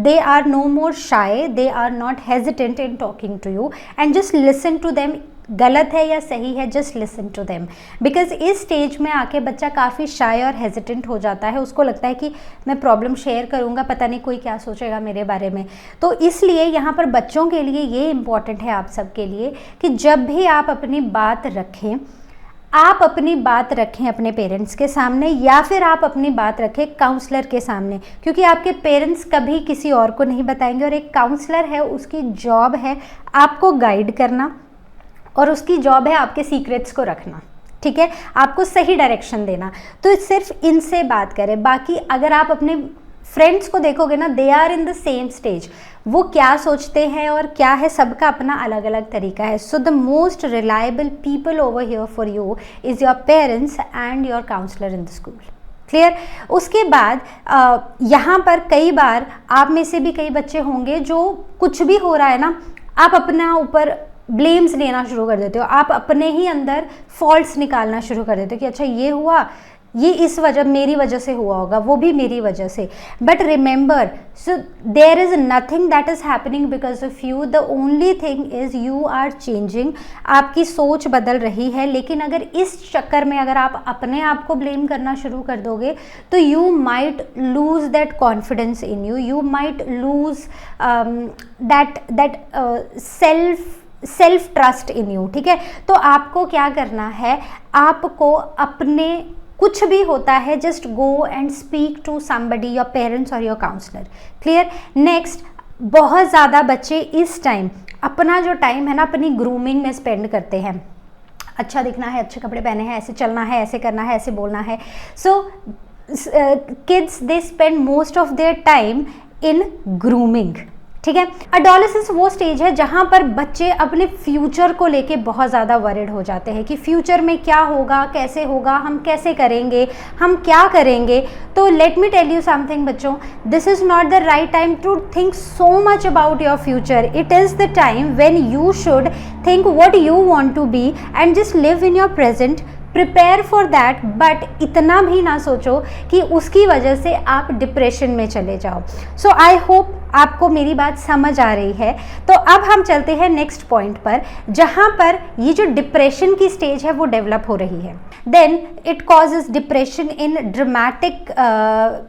they are no more shy, they are not hesitant in talking to you, and just listen to them. गलत है या सही है, just listen to them. Because इस stage में आके बच्चा काफ़ी शाय और हेजिटेंट हो जाता है. उसको लगता है कि मैं प्रॉब्लम शेयर करूँगा, पता नहीं कोई क्या सोचेगा मेरे बारे में. तो इसलिए यहाँ पर बच्चों के लिए ये इम्पॉर्टेंट है आप सबके लिए कि जब भी आप अपनी बात रखें, आप अपनी बात रखें अपने पेरेंट्स के सामने या फिर आप अपनी बात रखें काउंसलर के सामने, क्योंकि आपके पेरेंट्स कभी किसी और को नहीं बताएंगे. और एक काउंसलर है, उसकी जॉब है आपको गाइड करना और उसकी जॉब है आपके सीक्रेट्स को रखना. ठीक है, आपको सही डायरेक्शन देना. तो सिर्फ इनसे बात करें. बाकी अगर आप अपने फ्रेंड्स को देखोगे ना, they are in the same stage. वो क्या सोचते हैं और क्या है, सबका अपना अलग अलग तरीका है. So the most reliable people over here for you is your parents and your counsellor in the school. Clear? उसके बाद यहाँ पर कई बार आप में से भी कई बच्चे होंगे जो कुछ भी हो रहा है ना, आप अपना ऊपर ब्लेम्स लेना शुरू कर देते हो, आप अपने ही अंदर फॉल्ट्स निकालना शुरू कर देते हो कि अच्छा ये हुआ, ये इस वजह, मेरी वजह से हुआ होगा, वो भी मेरी वजह से. But remember, so there is nothing that is happening because of you. The only thing is you are changing. आपकी सोच बदल रही है. लेकिन अगर इस चक्कर में अगर आप अपने आप को ब्लेम करना शुरू कर दोगे तो you might lose that confidence in you, you might lose that self trust in you. ठीक है, तो आपको क्या करना है, आपको अपने कुछ भी होता है just go and speak to somebody, your parents और योर काउंसलर. क्लियर? नेक्स्ट, बहुत ज़्यादा बच्चे इस टाइम अपना जो टाइम है ना अपनी ग्रूमिंग में स्पेंड करते हैं. अच्छा दिखना है, अच्छे कपड़े पहने हैं, ऐसे चलना है, ऐसे करना है, ऐसे बोलना है. So kids they spend most of their time in grooming. ठीक है। एडोलेसेंस वो स्टेज है जहाँ पर बच्चे अपने फ्यूचर को लेके बहुत ज़्यादा वरिड हो जाते हैं कि फ्यूचर में क्या होगा, कैसे होगा, हम कैसे करेंगे, हम क्या करेंगे। तो let me tell you something बच्चों, this is not the right time to think so much about your future. It is the time when you should think what you want to be and just live in your present, prepare for that, but इतना भी ना सोचो कि उसकी वजह से आप depression में चले जाओ। सो आई होप आपको मेरी बात समझ आ रही है। तो अब हम चलते हैं नेक्स्ट पॉइंट पर, जहाँ पर ये जो डिप्रेशन की स्टेज है वो डेवलप हो रही है। Then it causes depression in dramatic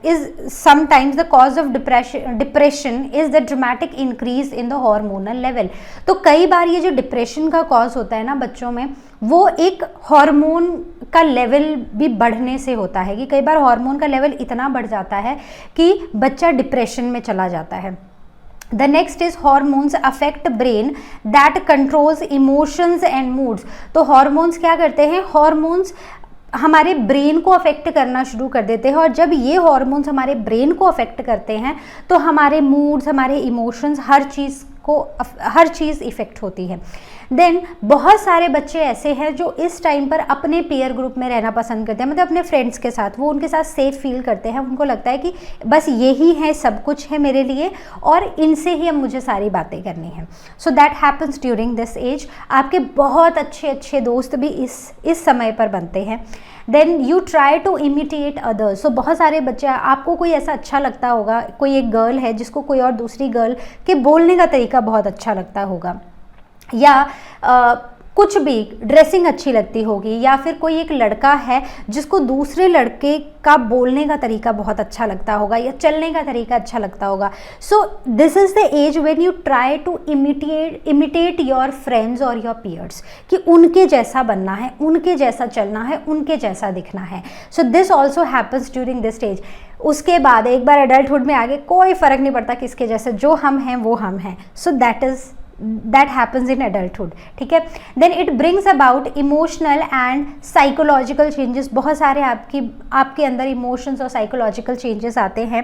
is sometimes the cause of depression is the dramatic increase in the hormonal level. तो कई बार ये जो डिप्रेशन का कॉज होता है ना बच्चों में, वो एक हार्मोन का लेवल भी बढ़ने से होता है कि कई बार हार्मोन का लेवल इतना बढ़ जाता है कि बच्चा डिप्रेशन में चला जाता है। The next is hormones affect brain that controls emotions and moods। तो हॉर्मोन्स क्या करते हैं, हॉर्मोन्स हमारे ब्रेन को अफेक्ट करना शुरू कर देते हैं, और जब ये हॉर्मोन्स हमारे ब्रेन को अफेक्ट करते हैं तो हमारे मूड्स, हमारे इमोशंस, हर चीज़ इफ़ेक्ट होती है। देन बहुत सारे बच्चे ऐसे हैं जो इस टाइम पर अपने पीयर ग्रुप में रहना पसंद करते हैं, मतलब अपने फ्रेंड्स के साथ, वो उनके साथ सेफ फील करते हैं। उनको लगता है कि बस यही है, सब कुछ है मेरे लिए और इनसे ही अब मुझे सारी बातें करनी है। So that happens during this age. आपके बहुत अच्छे अच्छे दोस्त भी इस समय पर बनते हैं। Then you try to imitate others. So बहुत सारे बच्चे, आपको कोई ऐसा अच्छा लगता होगा, कोई एक गर्ल है जिसको कोई और दूसरी गर्ल के बोलने का तरीका बहुत अच्छा लगता होगा, या कुछ भी ड्रेसिंग अच्छी लगती होगी, या फिर कोई एक लड़का है जिसको दूसरे लड़के का बोलने का तरीका बहुत अच्छा लगता होगा या चलने का तरीका अच्छा लगता होगा। So this is the age when you try to imitate your friends और योर पीयर्स, कि उनके जैसा बनना है, उनके जैसा चलना है, उनके जैसा दिखना है। So this also happens during this stage. उसके बाद एक बार एडल्टहुड में आगे कोई फ़र्क नहीं पड़ता किसके जैसे, जो हम हैं वो हम हैं। सो that happens in adulthood, ठीक है। then it brings about emotional and psychological changes। बहुत सारे आपके अंदर emotions और psychological changes आते हैं,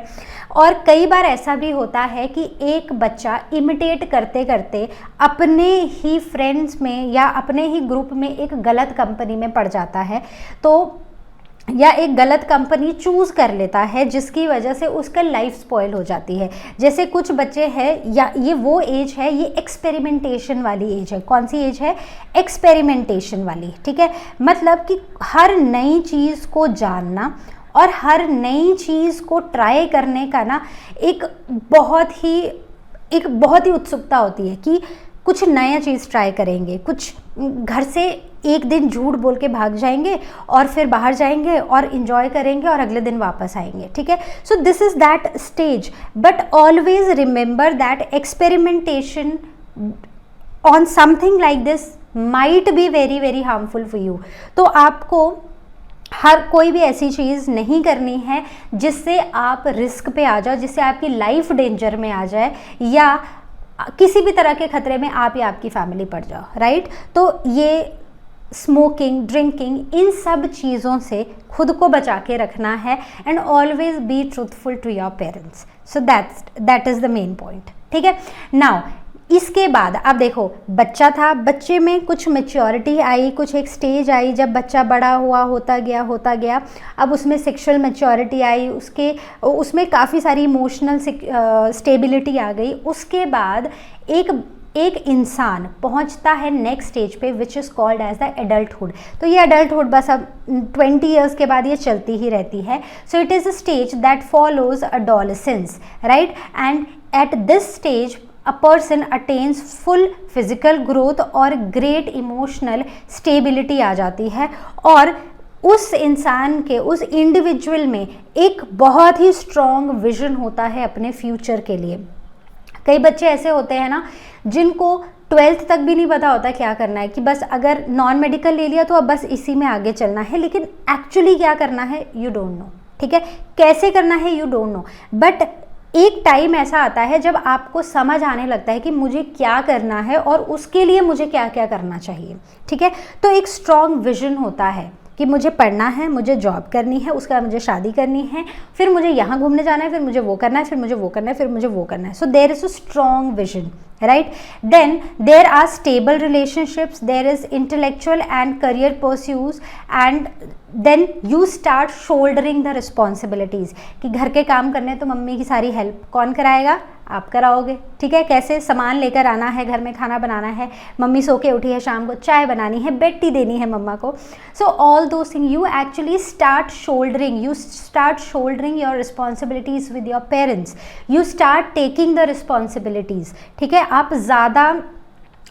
और कई बार ऐसा भी होता है कि एक बच्चा imitate करते करते अपने ही फ्रेंड्स में या अपने ही ग्रुप में एक गलत कंपनी में पड़ जाता है, तो या एक गलत कंपनी चूज़ कर लेता है, जिसकी वजह से उसका लाइफ स्पॉइल हो जाती है। जैसे कुछ बच्चे हैं, या ये वो एज है, ये एक्सपेरिमेंटेशन वाली एज है। कौन सी एज है, एक्सपेरिमेंटेशन वाली, ठीक है। मतलब कि हर नई चीज़ को जानना और हर नई चीज़ को ट्राई करने का ना एक बहुत ही उत्सुकता होती है कि कुछ नया चीज़ ट्राई करेंगे, कुछ घर से एक दिन झूठ बोल के भाग जाएंगे और फिर बाहर जाएंगे और इन्जॉय करेंगे और अगले दिन वापस आएंगे, ठीक है। So this is that stage, but always remember that experimentation on something like this might be very very harmful for you. तो आपको हर कोई भी ऐसी चीज़ नहीं करनी है जिससे आप रिस्क पे आ जाओ, जिससे आपकी लाइफ डेंजर में आ जाए, या किसी भी तरह के खतरे में आप या आपकी फैमिली पड़ जाओ, राइट। तो ये स्मोकिंग, ड्रिंकिंग, इन सब चीज़ों से खुद को बचा के रखना है, and always be truthful to your parents. So that is the main point, ठीक है। नाउ इसके बाद अब देखो, बच्चा था, बच्चे में कुछ मैच्योरिटी आई, कुछ एक स्टेज आई, जब बच्चा बड़ा हुआ, होता गया, अब उसमें सेक्सुअल मैच्योरिटी आई, उसमें काफ़ी सारी इमोशनल स्टेबिलिटी आ गई। उसके बाद एक इंसान पहुंचता है नेक्स्ट स्टेज पे, which is called as the adulthood. तो ये एडल्टहुड बस अब 20 ईयर्स के बाद ये चलती ही रहती है। So it is a stage that follows adolescence, right. And at this stage a person attains full physical growth और great emotional stability आ जाती है, और उस इंसान के, उस इंडिविजुअल में एक बहुत ही स्ट्रॉन्ग विजन होता है अपने फ्यूचर के लिए। कई बच्चे ऐसे होते हैं ना जिनको 12th तक भी नहीं पता होता क्या करना है, कि बस अगर नॉन मेडिकल ले लिया तो अब बस इसी में आगे चलना है, लेकिन एक्चुअली क्या करना है यू डोंट नो, ठीक है। कैसे करना है यू डोंट नो, बट एक टाइम ऐसा आता है जब आपको समझ आने लगता है कि मुझे क्या करना है और उसके लिए मुझे क्या क्या करना चाहिए, ठीक है। तो एक स्ट्रॉन्ग विजन होता है, कि मुझे पढ़ना है, मुझे जॉब करनी है, उसके बाद मुझे शादी करनी है, फिर मुझे यहाँ घूमने जाना है, फिर मुझे वो करना है, फिर मुझे वो करना है, फिर मुझे वो करना है. So there is a strong vision, right? Then there are stable relationships, there is intellectual and career pursuits, and then you start shouldering the responsibilities कि घर के काम करने तो मम्मी की सारी हेल्प कौन कराएगा, आप कराओगे. ठीक है, कैसे सामान लेकर आना है, घर में खाना बनाना है, मम्मी सो के उठी है, शाम को चाय बनानी है, बेड टी देनी है मम्मा को. सो all those thing you actually start soldering your responsibilities with your parents. You start taking the responsibilities. ठीक है, आप ज़्यादा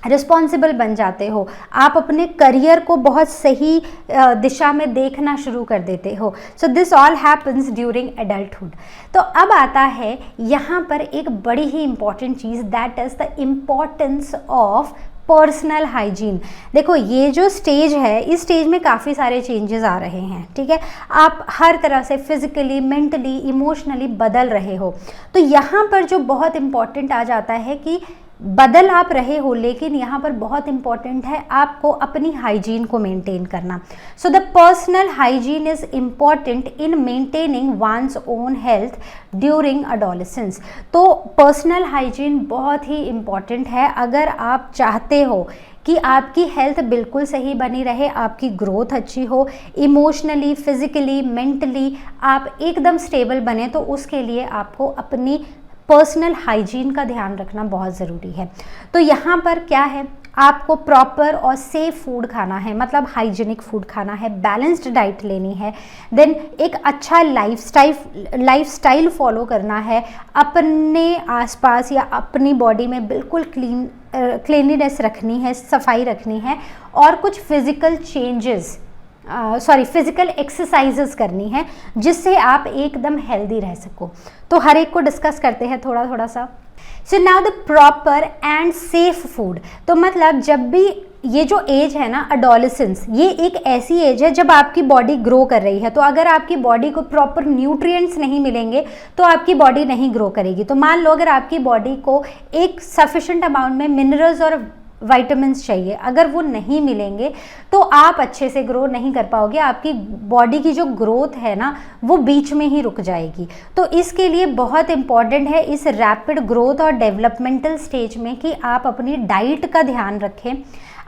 रिस्पॉन्सिबल बन जाते हो, आप अपने करियर को बहुत सही दिशा में देखना शुरू कर देते हो. So this all happens during adulthood. तो अब आता है यहाँ पर एक बड़ी ही इंपॉर्टेंट चीज़, that is the importance of personal hygiene. देखो ये जो स्टेज है, इस स्टेज में काफ़ी सारे चेंजेस आ रहे हैं. ठीक है, आप हर तरह से फिजिकली, मेंटली, इमोशनली बदल रहे हो. तो यहाँ पर जो बहुत इम्पॉर्टेंट आ जाता है कि बदल आप रहे हो, लेकिन यहाँ पर बहुत इंपॉर्टेंट है आपको अपनी हाइजीन को मेंटेन करना. So the personal hygiene is important in maintaining one's own health during adolescence. तो पर्सनल हाइजीन बहुत ही इम्पॉर्टेंट है अगर आप चाहते हो कि आपकी हेल्थ बिल्कुल सही बनी रहे, आपकी ग्रोथ अच्छी हो, इमोशनली, फिजिकली, मेंटली आप एकदम स्टेबल बने. तो उसके लिए आपको अपनी पर्सनल हाइजीन का ध्यान रखना बहुत ज़रूरी है. तो यहाँ पर क्या है, आपको प्रॉपर और सेफ फूड खाना है, मतलब हाइजीनिक फूड खाना है, बैलेंस्ड डाइट लेनी है, देन एक अच्छा लाइफस्टाइल फॉलो करना है, अपने आसपास या अपनी बॉडी में बिल्कुल क्लीनलीनेस रखनी है, सफाई रखनी है, और कुछ फिजिकल एक्सरसाइजेस करनी है जिससे आप एकदम हेल्दी रह सको. तो हर एक को डिस्कस करते हैं थोड़ा सा. So now the proper and safe food. तो मतलब जब भी ये जो एज है ना, अडोलेसेंस, ये एक ऐसी एज है जब आपकी बॉडी ग्रो कर रही है. तो अगर आपकी बॉडी को प्रॉपर न्यूट्रिएंट्स नहीं मिलेंगे तो आपकी बॉडी नहीं ग्रो करेगी. तो मान लो अगर आपकी बॉडी को एक सफिशिएंट अमाउंट में मिनरल्स और विटामिन्स चाहिए, अगर वो नहीं मिलेंगे तो आप अच्छे से ग्रो नहीं कर पाओगे, आपकी बॉडी की जो ग्रोथ है ना वो बीच में ही रुक जाएगी. तो इसके लिए बहुत इंपॉर्टेंट है इस रैपिड ग्रोथ और डेवलपमेंटल स्टेज में कि आप अपनी डाइट का ध्यान रखें.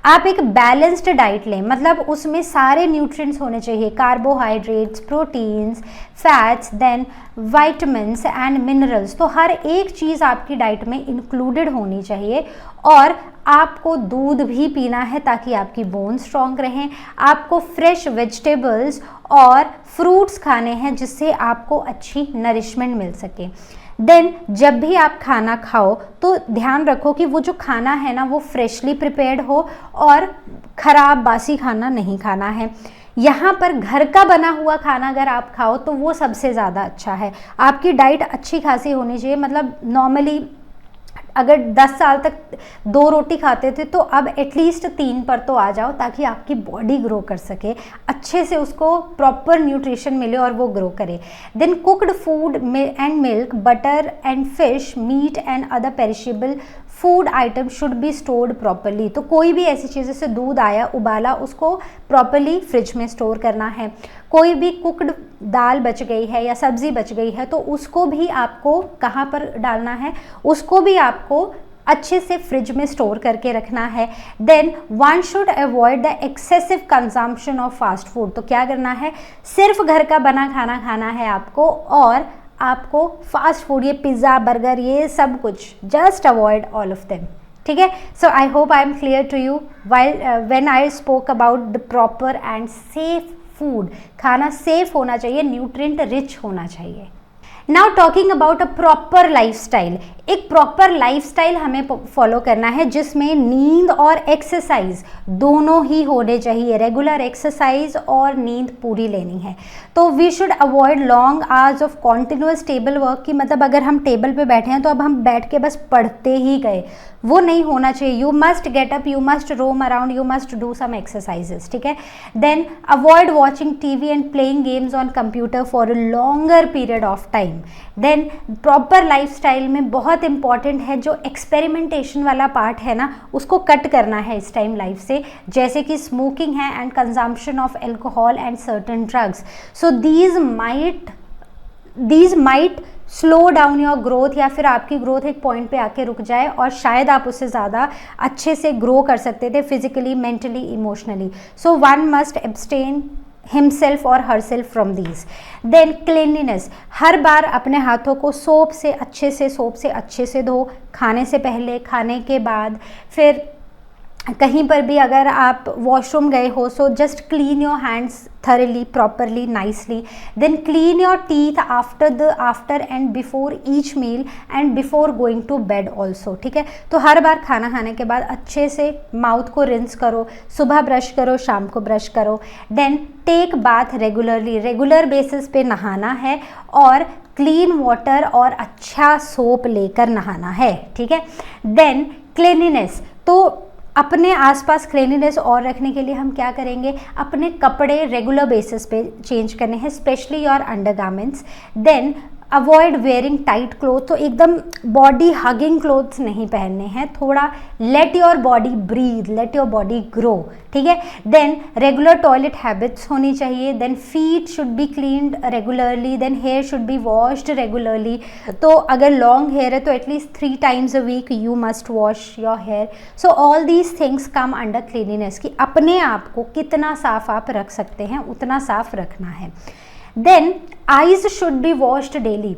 आप एक बैलेंस्ड डाइट लें, मतलब उसमें सारे न्यूट्रिएंट्स होने चाहिए, carbohydrates, proteins, fats, then vitamins and minerals. तो हर एक चीज़ आपकी डाइट में इंक्लूडेड होनी चाहिए. और आपको दूध भी पीना है ताकि आपकी बोन स्ट्रॉन्ग रहें. आपको फ्रेश वेजिटेबल्स और फ्रूट्स खाने हैं जिससे आपको अच्छी नरिशमेंट मिल सके. देन जब भी आप खाना खाओ तो ध्यान रखो कि वो जो खाना है ना वो फ्रेशली प्रिपेयर्ड हो और ख़राब बासी खाना नहीं खाना है. यहाँ पर घर का बना हुआ खाना अगर आप खाओ तो वो सबसे ज़्यादा अच्छा है. आपकी डाइट अच्छी खासी होनी चाहिए, मतलब नॉर्मली अगर 10 साल तक 2 रोटी खाते थे तो अब एटलीस्ट 3 पर तो आ जाओ ताकि आपकी बॉडी ग्रो कर सके, अच्छे से उसको प्रॉपर न्यूट्रिशन मिले और वो ग्रो करे. Then cooked food and milk, butter and fish, meat and other perishable food item should be stored properly. तो कोई भी ऐसी चीज़ जैसे दूध आया उबाला, उसको प्रॉपरली फ्रिज में स्टोर करना है. कोई भी कुक्ड दाल बच गई है या सब्ज़ी बच गई है तो उसको भी आपको कहाँ पर डालना है, उसको भी आपको अच्छे से फ्रिज में स्टोर करके रखना है. Then one should avoid the excessive consumption of fast food. तो क्या करना है, सिर्फ घर का बना खाना खाना है आपको, और आपको फास्ट फूड, ये पिज़्ज़ा, बर्गर, ये सब कुछ just avoid all of them. ठीक है. So I hope I am clear to you when I spoke about the proper and safe food. खाना सेफ होना चाहिए, न्यूट्रिएंट रिच होना चाहिए. Now talking about a proper lifestyle. एक proper lifestyle हमें follow करना है जिसमें नींद और एक्सरसाइज दोनों ही होने चाहिए. रेगुलर एक्सरसाइज और नींद पूरी लेनी है. तो we should avoid long hours of continuous table work की, मतलब अगर हम टेबल पे बैठे हैं तो अब हम बैठ के बस पढ़ते ही गए, वो नहीं होना चाहिए. You must get up, you must roam around, you must do some exercises. ठीक है. Then avoid watching TV and playing games on computer for a longer period of time. Time. Then proper lifestyle में बहुत important है जो experimentation वाला part है ना, उसको कट करना है इस टाइम लाइफ से, जैसे कि स्मोकिंग है and consumption of alcohol and certain drugs. So these might slow down your growth, या फिर आपकी ग्रोथ एक पॉइंट पे आके रुक जाए और शायद आप उससे ज़्यादा अच्छे से ग्रो कर सकते थे physically, mentally, emotionally. So one must abstain himself और herself from these. Then cleanliness, हर बार अपने हाथों को सोप से अच्छे से धो, खाने से पहले, खाने के बाद, फिर कहीं पर भी अगर आप वॉशरूम गए हो, so just clean your hands thoroughly, properly, nicely. Then clean your teeth after and before each meal and before going to bed also, ठीक है। तो हर बार खाना खाने के बाद अच्छे से माउथ को रिंस करो, सुबह ब्रश करो, शाम को ब्रश करो। Then take bath regularly, regular basis पे नहाना है और क्लीन वाटर और अच्छा सोप लेकर नहाना है, ठीक है। देन क्लीनिनेस, तो अपने आसपास क्लीनिनेस और रखने के लिए हम क्या करेंगे, अपने कपड़े रेगुलर बेसिस पे चेंज करने हैं, specially your undergarments. Then avoid wearing tight cloth, तो एकदम बॉडी हगिंग क्लोथ्स नहीं पहनने हैं, थोड़ा let your body breathe, let your body grow, ठीक है। देन रेगुलर टॉयलेट हैबिट्स होनी चाहिए। Then feet should be cleaned regularly. Then hair should be washed regularly, तो अगर लॉन्ग हेयर है तो at least 3 times a week you must wash your hair. So all these things come under cleanliness, कि अपने आप को कितना साफ आप रख सकते हैं उतना साफ रखना है। Then eyes should be washed daily,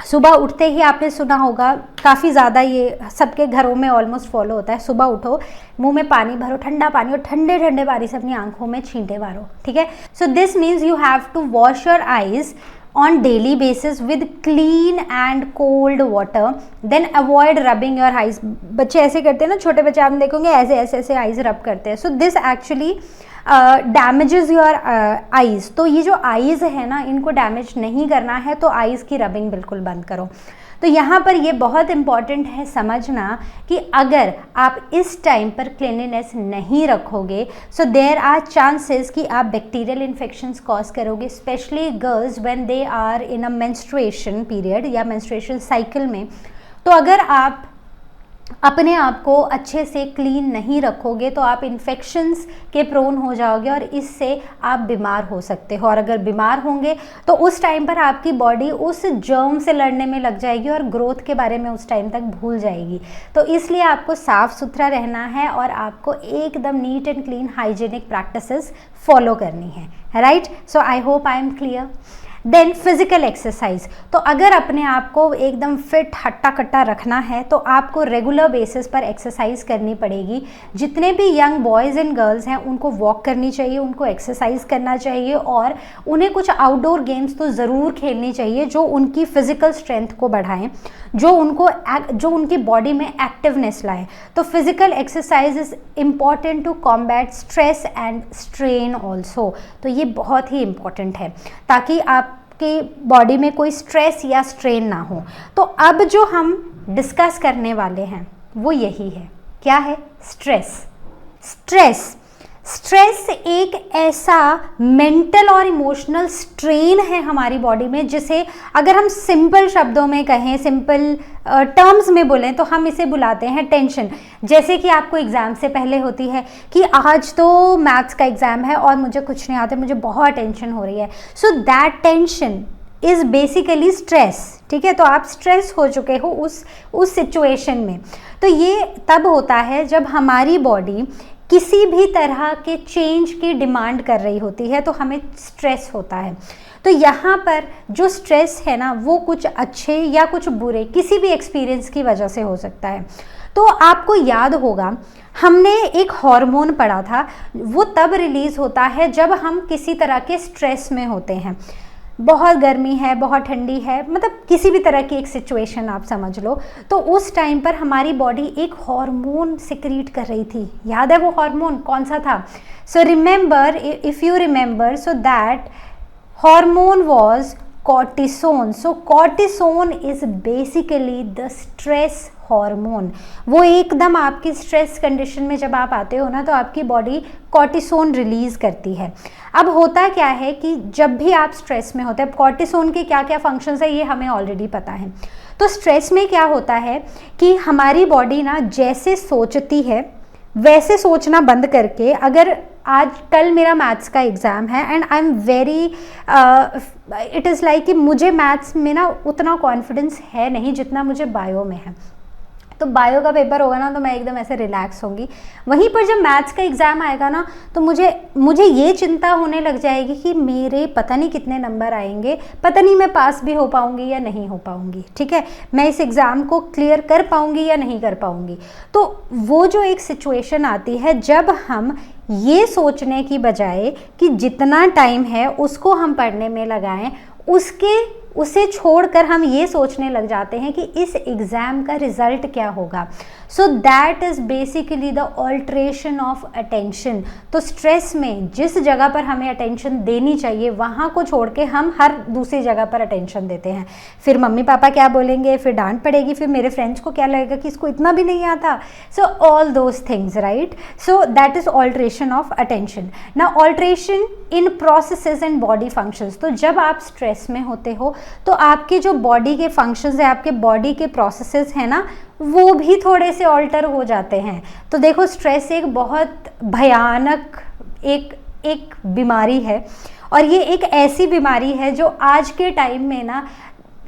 सुबह उठते ही आपने सुना होगा, काफ़ी ज़्यादा ये सबके घरों में ऑलमोस्ट फॉलो होता है, सुबह उठो, मुंह में पानी भरो, ठंडा पानी, और ठंडे ठंडे पानी से अपनी आंखों में छींटे मारो, ठीक है। So this means you have to wash your eyes on daily basis with clean and cold water. Then avoid rubbing your eyes, बच्चे ऐसे करते हैं ना, छोटे बच्चे आपने देखोगे ऐसे आईज रब करते हैं। So this actually damages your eyes. तो ये जो आईज है ना, इनको डैमेज नहीं करना है, तो आईज की रबिंग बिल्कुल बंद करो। तो यहाँ पर ये बहुत इम्पॉर्टेंट है समझना कि अगर आप इस टाइम पर क्लीनलीनेस नहीं रखोगे, सो देयर आर चांसेस कि आप बैक्टीरियल इन्फेक्शंस कॉज करोगे, specially girls when they are in a menstruation period या मेंस्ट्रुएशन साइकिल में। तो अगर आप अपने आप को अच्छे से क्लीन नहीं रखोगे तो आप इन्फेक्शंस के प्रोन हो जाओगे और इससे आप बीमार हो सकते हो। और अगर बीमार होंगे तो उस टाइम पर आपकी बॉडी उस जर्म से लड़ने में लग जाएगी और ग्रोथ के बारे में उस टाइम तक भूल जाएगी। तो इसलिए आपको साफ़ सुथरा रहना है और आपको एकदम neat and clean hygienic practices follow करनी है, right. So I hope I am clear. Then physical exercise, तो अगर अपने आप को एकदम फिट हट्टा कट्टा रखना है तो आपको रेगुलर बेसिस पर एक्सरसाइज करनी पड़ेगी। जितने भी यंग बॉयज़ एंड गर्ल्स हैं उनको वॉक करनी चाहिए, उनको एक्सरसाइज करना चाहिए और उन्हें कुछ आउटडोर गेम्स तो ज़रूर खेलनी चाहिए जो उनकी फिजिकल स्ट्रेंथ को बढ़ाएं, जो उनकी बॉडी में एक्टिवनेस लाए। तो physical exercise is important to combat stress and strain also. तो ये बहुत ही इम्पॉर्टेंट है ताकि आपके बॉडी में कोई स्ट्रेस या स्ट्रेन ना हो। तो अब जो हम डिस्कस करने वाले हैं वो यही है, क्या है? स्ट्रेस एक ऐसा मेंटल और इमोशनल स्ट्रेन है हमारी बॉडी में जिसे अगर हम सिंपल शब्दों में कहें, सिंपल टर्म्स में बोलें तो हम इसे बुलाते हैं टेंशन। जैसे कि आपको एग्ज़ाम से पहले होती है कि आज तो मैथ्स का एग्ज़ाम है और मुझे कुछ नहीं आता, मुझे बहुत टेंशन हो रही है। So that tension is basically stress, ठीक है। तो आप स्ट्रेस हो चुके हो उस सिचुएशन में। तो ये तब होता है जब हमारी बॉडी किसी भी तरह के चेंज की डिमांड कर रही होती है तो हमें स्ट्रेस होता है। तो यहाँ पर जो स्ट्रेस है ना वो कुछ अच्छे या कुछ बुरे किसी भी एक्सपीरियंस की वजह से हो सकता है। तो आपको याद होगा हमने एक हार्मोन पढ़ा था, वो तब रिलीज़ होता है जब हम किसी तरह के स्ट्रेस में होते हैं। बहुत गर्मी है, बहुत ठंडी है, मतलब किसी भी तरह की एक सिचुएशन आप समझ लो, तो उस टाइम पर हमारी बॉडी एक हार्मोन सिक्रीट कर रही थी। याद है वो हार्मोन कौन सा था? So remember, if you remember, so that hormone was cortisone. So cortisone is basically the stress hormone, वो एकदम आपकी स्ट्रेस कंडीशन में जब आप आते हो ना तो आपकी बॉडी कॉर्टिसोन रिलीज करती है। अब होता क्या है कि जब भी आप स्ट्रेस में होते हैं, कॉर्टिसोन के क्या क्या फंक्शंस है ये हमें ऑलरेडी पता है। तो स्ट्रेस में क्या होता है कि हमारी बॉडी ना जैसे सोचती है वैसे सोचना बंद करके, अगर आज कल मेरा मैथ्स का एग्ज़ाम है and I am very it is like कि मुझे मैथ्स में ना उतना कॉन्फिडेंस है नहीं जितना मुझे बायो में है, तो बायो का पेपर होगा ना तो मैं एकदम ऐसे रिलैक्स होंगी। वहीं पर जब मैथ्स का एग्ज़ाम आएगा ना तो मुझे ये चिंता होने लग जाएगी कि मेरे पता नहीं कितने नंबर आएंगे, पता नहीं मैं पास भी हो पाऊंगी या नहीं हो पाऊंगी, ठीक है, मैं इस एग्ज़ाम को क्लियर कर पाऊंगी या नहीं कर पाऊंगी। तो वो जो एक सिचुएशन आती है जब हम ये सोचने की बजाय कि जितना टाइम है उसको हम पढ़ने में लगाएं, उसे छोड़कर हम ये सोचने लग जाते हैं कि इस एग्ज़ाम का रिज़ल्ट क्या होगा। सो that is basically the alteration of attention. तो स्ट्रेस में जिस जगह पर हमें अटेंशन देनी चाहिए वहाँ को छोड़ के हम हर दूसरी जगह पर अटेंशन देते हैं। फिर मम्मी पापा क्या बोलेंगे, फिर डांट पड़ेगी, फिर मेरे फ्रेंड्स को क्या लगेगा कि इसको इतना भी नहीं आता। So all those things, right. So that is alteration of attention. ना alteration in processes and body functions. तो जब आप स्ट्रेस में होते हो तो आपके जो बॉडी के फंक्शंस है, आपके बॉडी के प्रोसेसेस हैं ना, वो भी थोड़े से ऑल्टर हो जाते हैं। तो देखो स्ट्रेस एक बहुत भयानक एक बीमारी है, और ये एक ऐसी बीमारी है जो आज के टाइम में ना,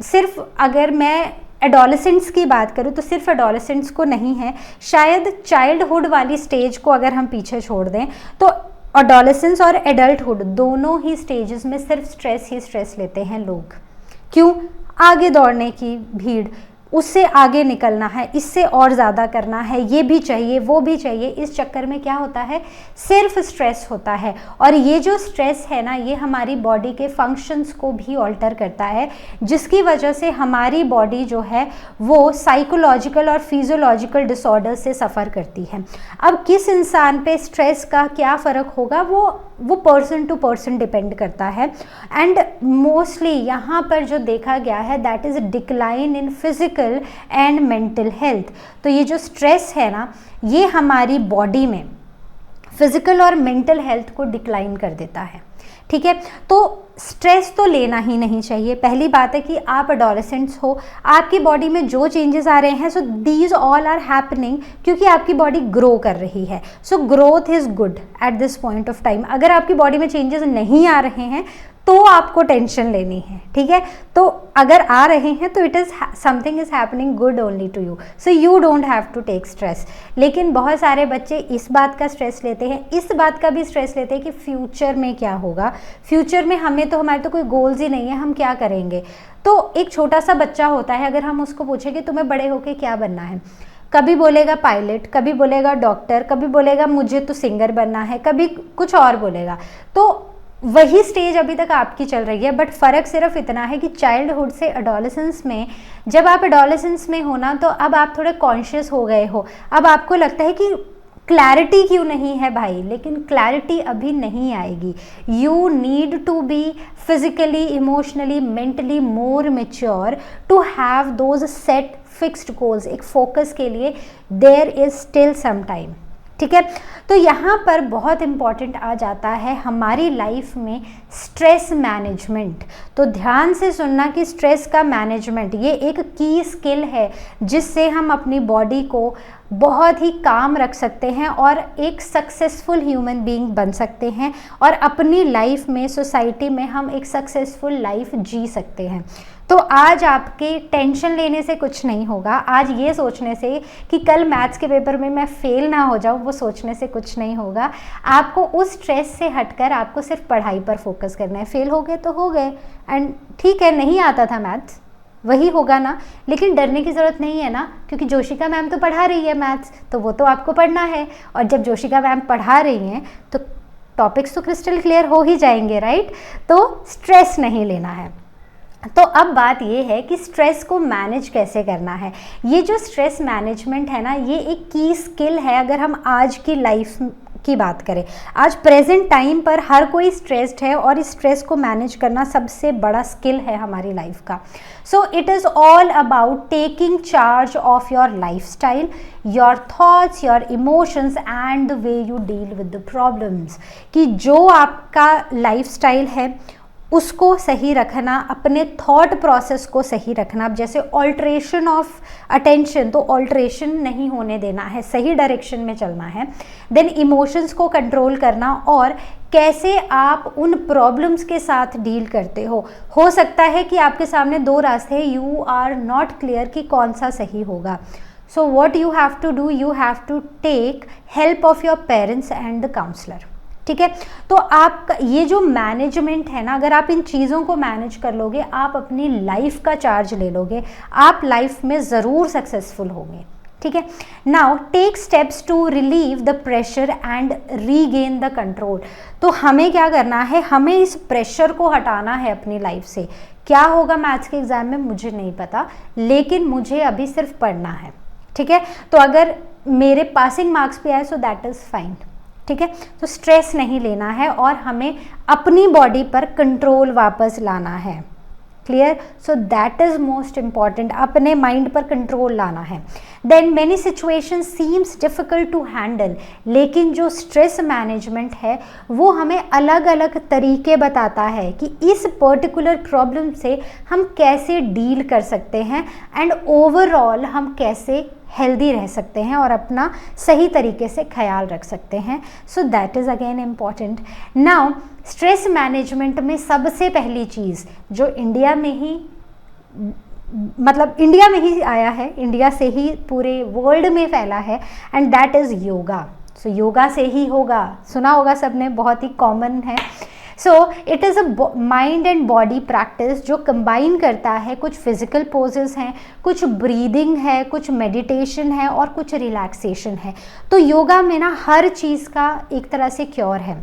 सिर्फ अगर मैं एडोलेसेंट्स की बात करूँ तो सिर्फ एडोलेसेंट्स को नहीं है, शायद चाइल्डहुड वाली स्टेज को अगर हम पीछे छोड़ दें तो एडोलेसेंस और एडल्टहुड दोनों ही स्टेजेस में सिर्फ स्ट्रेस ही स्ट्रेस लेते हैं लोग। क्यों? आगे दौड़ने की भीड़, उससे आगे निकलना है, इससे और ज़्यादा करना है, ये भी चाहिए वो भी चाहिए, इस चक्कर में क्या होता है, सिर्फ स्ट्रेस होता है। और ये जो स्ट्रेस है ना, ये हमारी बॉडी के फंक्शंस को भी ऑल्टर करता है, जिसकी वजह से हमारी बॉडी जो है वो साइकोलॉजिकल और फिजियोलॉजिकल डिसऑर्डर से सफ़र करती है। अब किस इंसान पे स्ट्रेस का क्या फ़र्क होगा वो पर्सन टू पर्सन डिपेंड करता है। एंड मोस्टली यहाँ पर जो देखा गया है that is decline in physical and mental health. तो ये जो स्ट्रेस है ना, ये हमारी बॉडी में फिजिकल और मेंटल हेल्थ को डिक्लाइन कर देता है, ठीक है। तो स्ट्रेस तो लेना ही नहीं चाहिए। पहली बात है कि आप एडोलेसेंट्स हो, आपकी बॉडी में जो चेंजेस आ रहे हैं, so these all are happening क्योंकि आपकी बॉडी ग्रो कर रही है। So growth is good at this point of time. अगर आपकी बॉडी में चेंजेस नहीं आ रहे हैं तो आपको टेंशन लेनी है, ठीक है। तो अगर आ रहे हैं तो it is something is happening good only to you, so you don't have to take stress. लेकिन बहुत सारे बच्चे इस बात का स्ट्रेस लेते हैं, इस बात का भी स्ट्रेस लेते हैं कि फ्यूचर में क्या होगा, फ्यूचर में हमारे तो कोई गोल्स ही नहीं है, हम क्या करेंगे। तो एक छोटा सा बच्चा होता है, अगर हम उसको पूछें कि तुम्हें बड़े होके क्या बनना है, कभी बोलेगा पायलट, कभी बोलेगा डॉक्टर, कभी बोलेगा मुझे तो सिंगर बनना है, कभी कुछ और बोलेगा। तो वही स्टेज अभी तक आपकी चल रही है, बट फ़र्क सिर्फ इतना है कि चाइल्डहुड से एडोलेसेंस में, जब आप एडोलेसेंस में हो ना तो अब आप थोड़े कॉन्शियस हो गए हो। अब आपको लगता है कि क्लैरिटी क्यों नहीं है भाई, लेकिन क्लैरिटी अभी नहीं आएगी। You need to be physically, emotionally, mentally more mature to have those set fixed goals. एक फोकस के लिए there is still some time, ठीक है। तो यहाँ पर बहुत इम्पॉर्टेंट आ जाता है हमारी लाइफ में स्ट्रेस मैनेजमेंट। तो ध्यान से सुनना कि स्ट्रेस का मैनेजमेंट ये एक की स्किल है जिससे हम अपनी बॉडी को बहुत ही काम रख सकते हैं और एक सक्सेसफुल ह्यूमन बीइंग बन सकते हैं, और अपनी लाइफ में, सोसाइटी में हम एक सक्सेसफुल लाइफ जी सकते हैं। तो आज आपके टेंशन लेने से कुछ नहीं होगा, आज ये सोचने से कि कल मैथ्स के पेपर में मैं फेल ना हो जाऊँ, वो सोचने से कुछ नहीं होगा। आपको उस स्ट्रेस से हटकर आपको सिर्फ पढ़ाई पर फोकस करना है। फेल हो गए तो हो गए, एंड ठीक है, नहीं आता था मैथ्स, वही होगा ना, लेकिन डरने की ज़रूरत नहीं है ना, क्योंकि जोशिका मैम तो पढ़ा रही है मैथ्स, तो वो तो आपको पढ़ना है। और जब जोशिका मैम पढ़ा रही हैं तो टॉपिक्स तो क्रिस्टल क्लियर हो ही जाएंगे, राइट। तो स्ट्रेस नहीं लेना है। तो अब बात ये है कि स्ट्रेस को मैनेज कैसे करना है। ये जो स्ट्रेस मैनेजमेंट है ना, ये एक की स्किल है। अगर हम आज की लाइफ की बात करें, आज प्रेजेंट टाइम पर हर कोई स्ट्रेस्ड है और इस स्ट्रेस को मैनेज करना सबसे बड़ा स्किल है हमारी लाइफ का। सो it is all about taking charge of your lifestyle, your thoughts, your emotions and the way you deal with the problems. कि जो आपका लाइफस्टाइल है उसको सही रखना, अपने थॉट प्रोसेस को सही रखना। अब जैसे ऑल्ट्रेशन ऑफ अटेंशन, तो ऑल्ट्रेशन नहीं होने देना है, सही डायरेक्शन में चलना है। देन इमोशंस को कंट्रोल करना और कैसे आप उन प्रॉब्लम्स के साथ डील करते हो सकता है कि आपके सामने दो रास्ते हैं, यू आर नॉट क्लियर कि कौन सा सही होगा। So what you have to do, you have to take help of your parents and the counsellor. ठीक है, तो आपका ये जो मैनेजमेंट है ना, अगर आप इन चीज़ों को मैनेज कर लोगे, आप अपनी लाइफ का चार्ज ले लोगे, आप लाइफ में ज़रूर सक्सेसफुल होंगे। ठीक है, now take steps to relieve the pressure and regain the control. तो हमें क्या करना है, हमें इस प्रेशर को हटाना है अपनी लाइफ से। क्या होगा मैथ्स के एग्जाम में मुझे नहीं पता, लेकिन मुझे अभी सिर्फ पढ़ना है। ठीक है, तो अगर मेरे पासिंग मार्क्स भी आए सो दैट इज़ फाइन। ठीक है, तो स्ट्रेस नहीं लेना है और हमें अपनी बॉडी पर कंट्रोल वापस लाना है। Clear, so that is most important, अपने माइंड पर कंट्रोल लाना है। Then many situation seems difficult to handle, लेकिन जो स्ट्रेस मैनेजमेंट है वो हमें अलग अलग तरीके बताता है कि इस पर्टिकुलर प्रॉब्लम से हम कैसे डील कर सकते हैं एंड ओवरऑल हम कैसे हेल्दी रह सकते हैं और अपना सही तरीके से ख्याल रख सकते हैं। सो that is again important. Now stress management में सबसे पहली चीज़ जो इंडिया में ही, मतलब इंडिया में ही आया है, इंडिया से ही पूरे वर्ल्ड में फैला है, एंड दैट इज़ योगा। सो योगा से ही होगा, सुना होगा सबने, बहुत ही कॉमन है। So it is a mind and body practice जो कंबाइन करता है, कुछ फिजिकल पोजेस हैं, कुछ ब्रीदिंग है, कुछ मेडिटेशन है और कुछ रिलैक्सेशन है। तो योगा में ना हर चीज़ का एक तरह से क्योर है,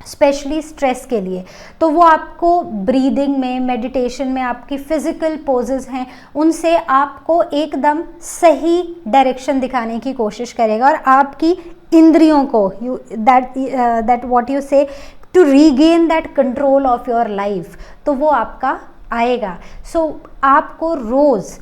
स्पेशली स्ट्रेस के लिए। तो वो आपको ब्रीदिंग में, मेडिटेशन में, आपकी फिजिकल पोजेस हैं उनसे आपको एकदम सही डायरेक्शन दिखाने की कोशिश करेगा और आपकी इंद्रियों को that what you say to regain that control of your life, तो वो आपका आएगा। सो आपको रोज़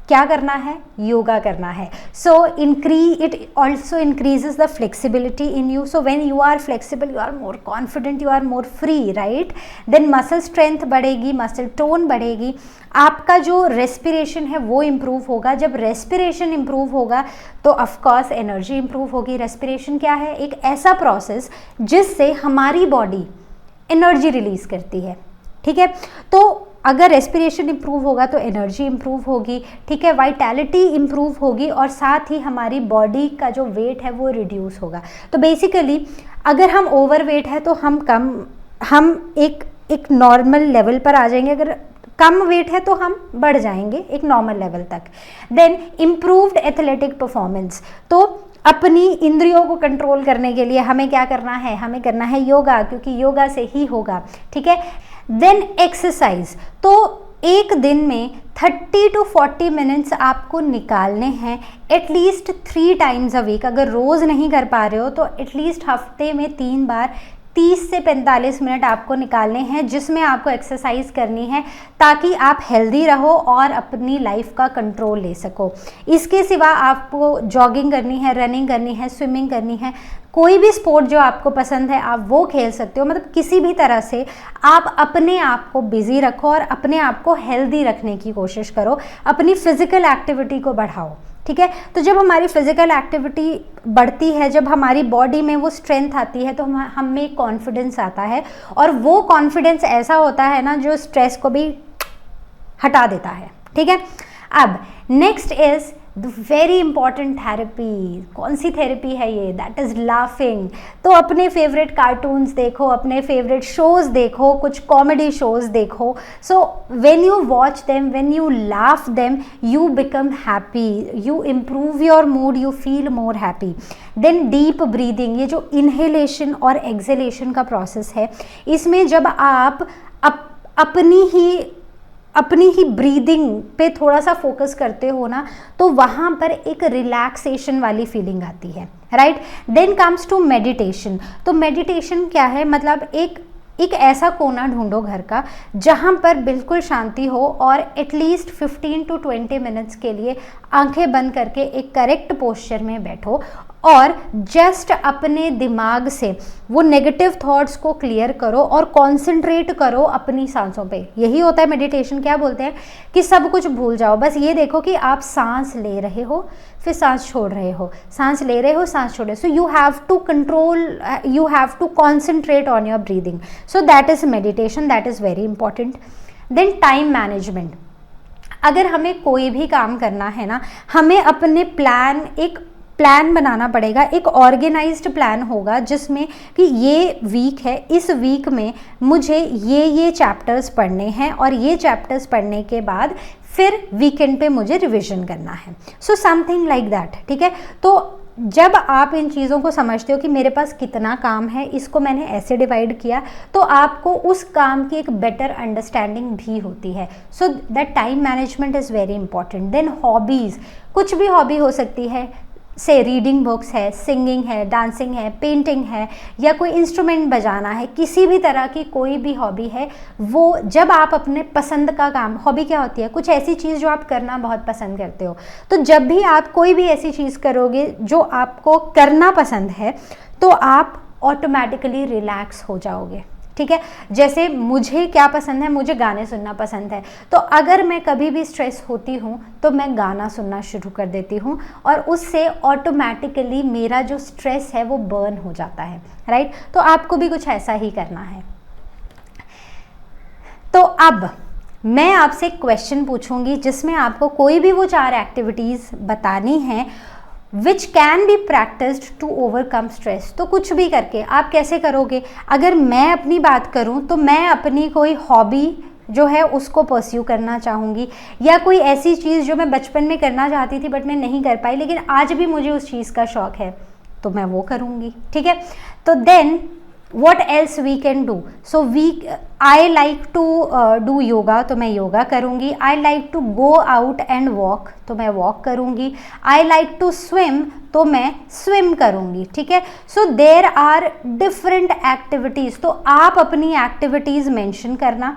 क्या करना है, योगा करना है। So it also increases the flexibility in you. So when you are flexible, you are more confident, you are more free, right. Then muscle strength बढ़ेगी, मसल टोन बढ़ेगी, आपका जो रेस्पिरेशन है वो इम्प्रूव होगा। जब रेस्पिरेशन इम्प्रूव होगा तो ऑफकोर्स एनर्जी इम्प्रूव होगी। रेस्पिरेशन क्या है, एक ऐसा प्रोसेस जिससे हमारी बॉडी एनर्जी रिलीज करती है। ठीक है, तो अगर रेस्पिरेशन इम्प्रूव होगा तो एनर्जी इम्प्रूव होगी। ठीक है, वाइटैलिटी इम्प्रूव होगी और साथ ही हमारी बॉडी का जो वेट है वो रिड्यूस होगा। तो बेसिकली अगर हम ओवर वेट है तो हम एक नॉर्मल लेवल पर आ जाएंगे, अगर कम वेट है तो हम बढ़ जाएंगे एक नॉर्मल लेवल तक। देन इम्प्रूव्ड एथलेटिक परफॉर्मेंस, तो अपनी इंद्रियों को कंट्रोल करने के लिए हमें क्या करना है, हमें करना है योगा, क्योंकि योगा से ही होगा। ठीक है, देन एक्सरसाइज, तो एक दिन में 30 to 40 मिनट्स आपको निकालने हैं, एटलीस्ट 3 टाइम्स अ वीक। अगर रोज़ नहीं कर पा रहे हो तो एटलीस्ट हफ्ते में 3 बार 30 से 45 मिनट आपको निकालने हैं, जिसमें आपको एक्सरसाइज करनी है ताकि आप हेल्दी रहो और अपनी लाइफ का कंट्रोल ले सको। इसके सिवा आपको जॉगिंग करनी है, रनिंग करनी है, स्विमिंग करनी है, कोई भी स्पोर्ट जो आपको पसंद है आप वो खेल सकते हो। मतलब किसी भी तरह से आप अपने आप को बिजी रखो और अपने आप को हेल्दी रखने की कोशिश करो, अपनी फिजिकल एक्टिविटी को बढ़ाओ। ठीक है, तो जब हमारी फिजिकल एक्टिविटी बढ़ती है, जब हमारी बॉडी में वो स्ट्रेंथ आती है तो हम में कॉन्फिडेंस आता है, और वो कॉन्फिडेंस ऐसा होता है ना जो स्ट्रेस को भी हटा देता है। ठीक है, अब next is the very important therapy. कौन सी थेरेपी है ये, दैट इज़ लाफिंग। तो अपने फेवरेट कार्टून्स देखो, अपने फेवरेट शोज़ देखो, कुछ कॉमेडी शोज़ देखो। So when you watch them, when you laugh them, you become happy, you improve your mood, you feel more happy. Then deep breathing, ये जो inhalation और एक्सहेलेशन का process है, इसमें जब आप अपनी ही अपनी ही ब्रीदिंग पे थोड़ा सा फोकस करते हो ना, तो वहाँ पर एक रिलैक्सेशन वाली फीलिंग आती है, right. Then comes to meditation. तो मेडिटेशन क्या है, मतलब एक ऐसा कोना ढूंढो घर का जहाँ पर बिल्कुल शांति हो और एटलीस्ट 15 to 20 मिनट्स के लिए आंखें बंद करके एक करेक्ट पोस्चर में बैठो और जस्ट अपने दिमाग से वो नेगेटिव थॉट्स को क्लियर करो और कंसंट्रेट करो अपनी सांसों पे। यही होता है मेडिटेशन। क्या बोलते हैं कि सब कुछ भूल जाओ, बस ये देखो कि आप सांस ले रहे हो फिर सांस छोड़ रहे हो, सांस ले रहे हो सांस छोड़ रहे हो। So you have to control, you have to concentrate on your breathing. So that is meditation, that is very important. Then time management. अगर हमें कोई भी काम करना है ना, हमें अपने एक प्लान बनाना पड़ेगा, एक ऑर्गेनाइज्ड प्लान होगा जिसमें कि ये वीक है, इस वीक में मुझे ये चैप्टर्स पढ़ने हैं और ये चैप्टर्स पढ़ने के बाद फिर वीकेंड पे मुझे रिवीजन करना है। सो समथिंग लाइक दैट, ठीक है। तो जब आप इन चीज़ों को समझते हो कि मेरे पास कितना काम है, इसको मैंने ऐसे डिवाइड किया, तो आपको उस काम की एक बेटर अंडरस्टैंडिंग भी होती है। So that time management is very important. Then hobbies, कुछ भी हॉबी हो सकती है, से रीडिंग बुक्स है, सिंगिंग है, डांसिंग है, पेंटिंग है, या कोई इंस्ट्रूमेंट बजाना है, किसी भी तरह की कोई भी हॉबी है, वो जब आप अपने पसंद का काम, हॉबी क्या होती है, कुछ ऐसी चीज़ जो आप करना बहुत पसंद करते हो, तो जब भी आप कोई भी ऐसी चीज़ करोगे जो आपको करना पसंद है, तो आप ऑटोमेटिकली रिलैक्स हो जाओगे, ठीक है। जैसे मुझे क्या पसंद है, मुझे गाने सुनना पसंद है, तो अगर मैं कभी भी स्ट्रेस होती हूँ तो मैं गाना सुनना शुरू कर देती हूँ और उससे ऑटोमेटिकली मेरा जो स्ट्रेस है वो बर्न हो जाता है, राइट। तो आपको भी कुछ ऐसा ही करना है। तो अब मैं आपसे एक क्वेश्चन पूछूंगी जिसमें आपको कोई भी वो 4 एक्टिविटीज़ बतानी है which can be practised to overcome stress. तो कुछ भी करके आप कैसे करोगे। अगर मैं अपनी बात करूं तो मैं अपनी कोई हॉबी जो है उसको परस्यू करना चाहूँगी, या कोई ऐसी चीज़ जो मैं बचपन में करना चाहती थी बट मैं नहीं कर पाई, लेकिन आज भी मुझे उस चीज़ का शौक़ है, तो मैं वो करूँगी, ठीक है। तो then what else we can do, so I like to do yoga, तो मैं योगा करूँगी। I like to go out and walk, तो मैं वॉक करूँगी। I like to swim, तो मैं स्विम करूँगी, ठीक है। सो देर आर डिफरेंट एक्टिविटीज़, तो आप अपनी एक्टिविटीज़ मेंशन करना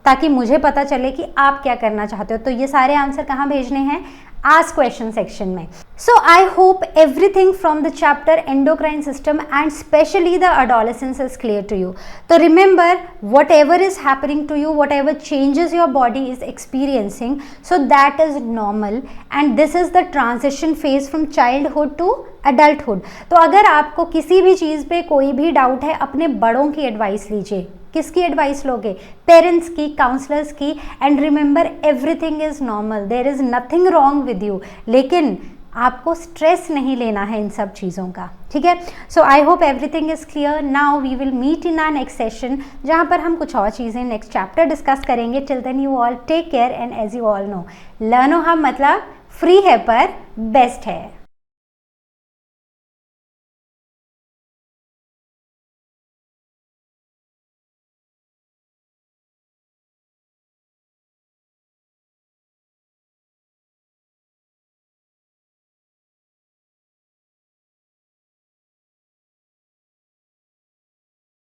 ताकि मुझे पता चले कि आप क्या करना चाहते हो। तो ये सारे आंसर कहाँ भेजने हैं, आस्क क्वेश्चन सेक्शन में। So I hope everything from the chapter endocrine system and especially the adolescence is clear to you. So remember, whatever is happening to you, whatever changes your body is experiencing, so that is normal and this is the transition phase from childhood to adulthood. तो अगर आपको किसी भी चीज़ पे कोई भी doubt है, अपने बड़ों की एडवाइस लीजिए। किसकी एडवाइस लोगे, पेरेंट्स की, काउंसलर्स की। And remember everything is normal, there is nothing wrong with you, लेकिन आपको स्ट्रेस नहीं लेना है इन सब चीज़ों का, ठीक है। So I hope everything is clear. Now we will meet in our next session जहाँ पर हम कुछ और चीज़ें नेक्स्ट चैप्टर डिस्कस करेंगे। Till then you all take care and as you all know, लर्नो हम मतलब फ्री है पर बेस्ट है।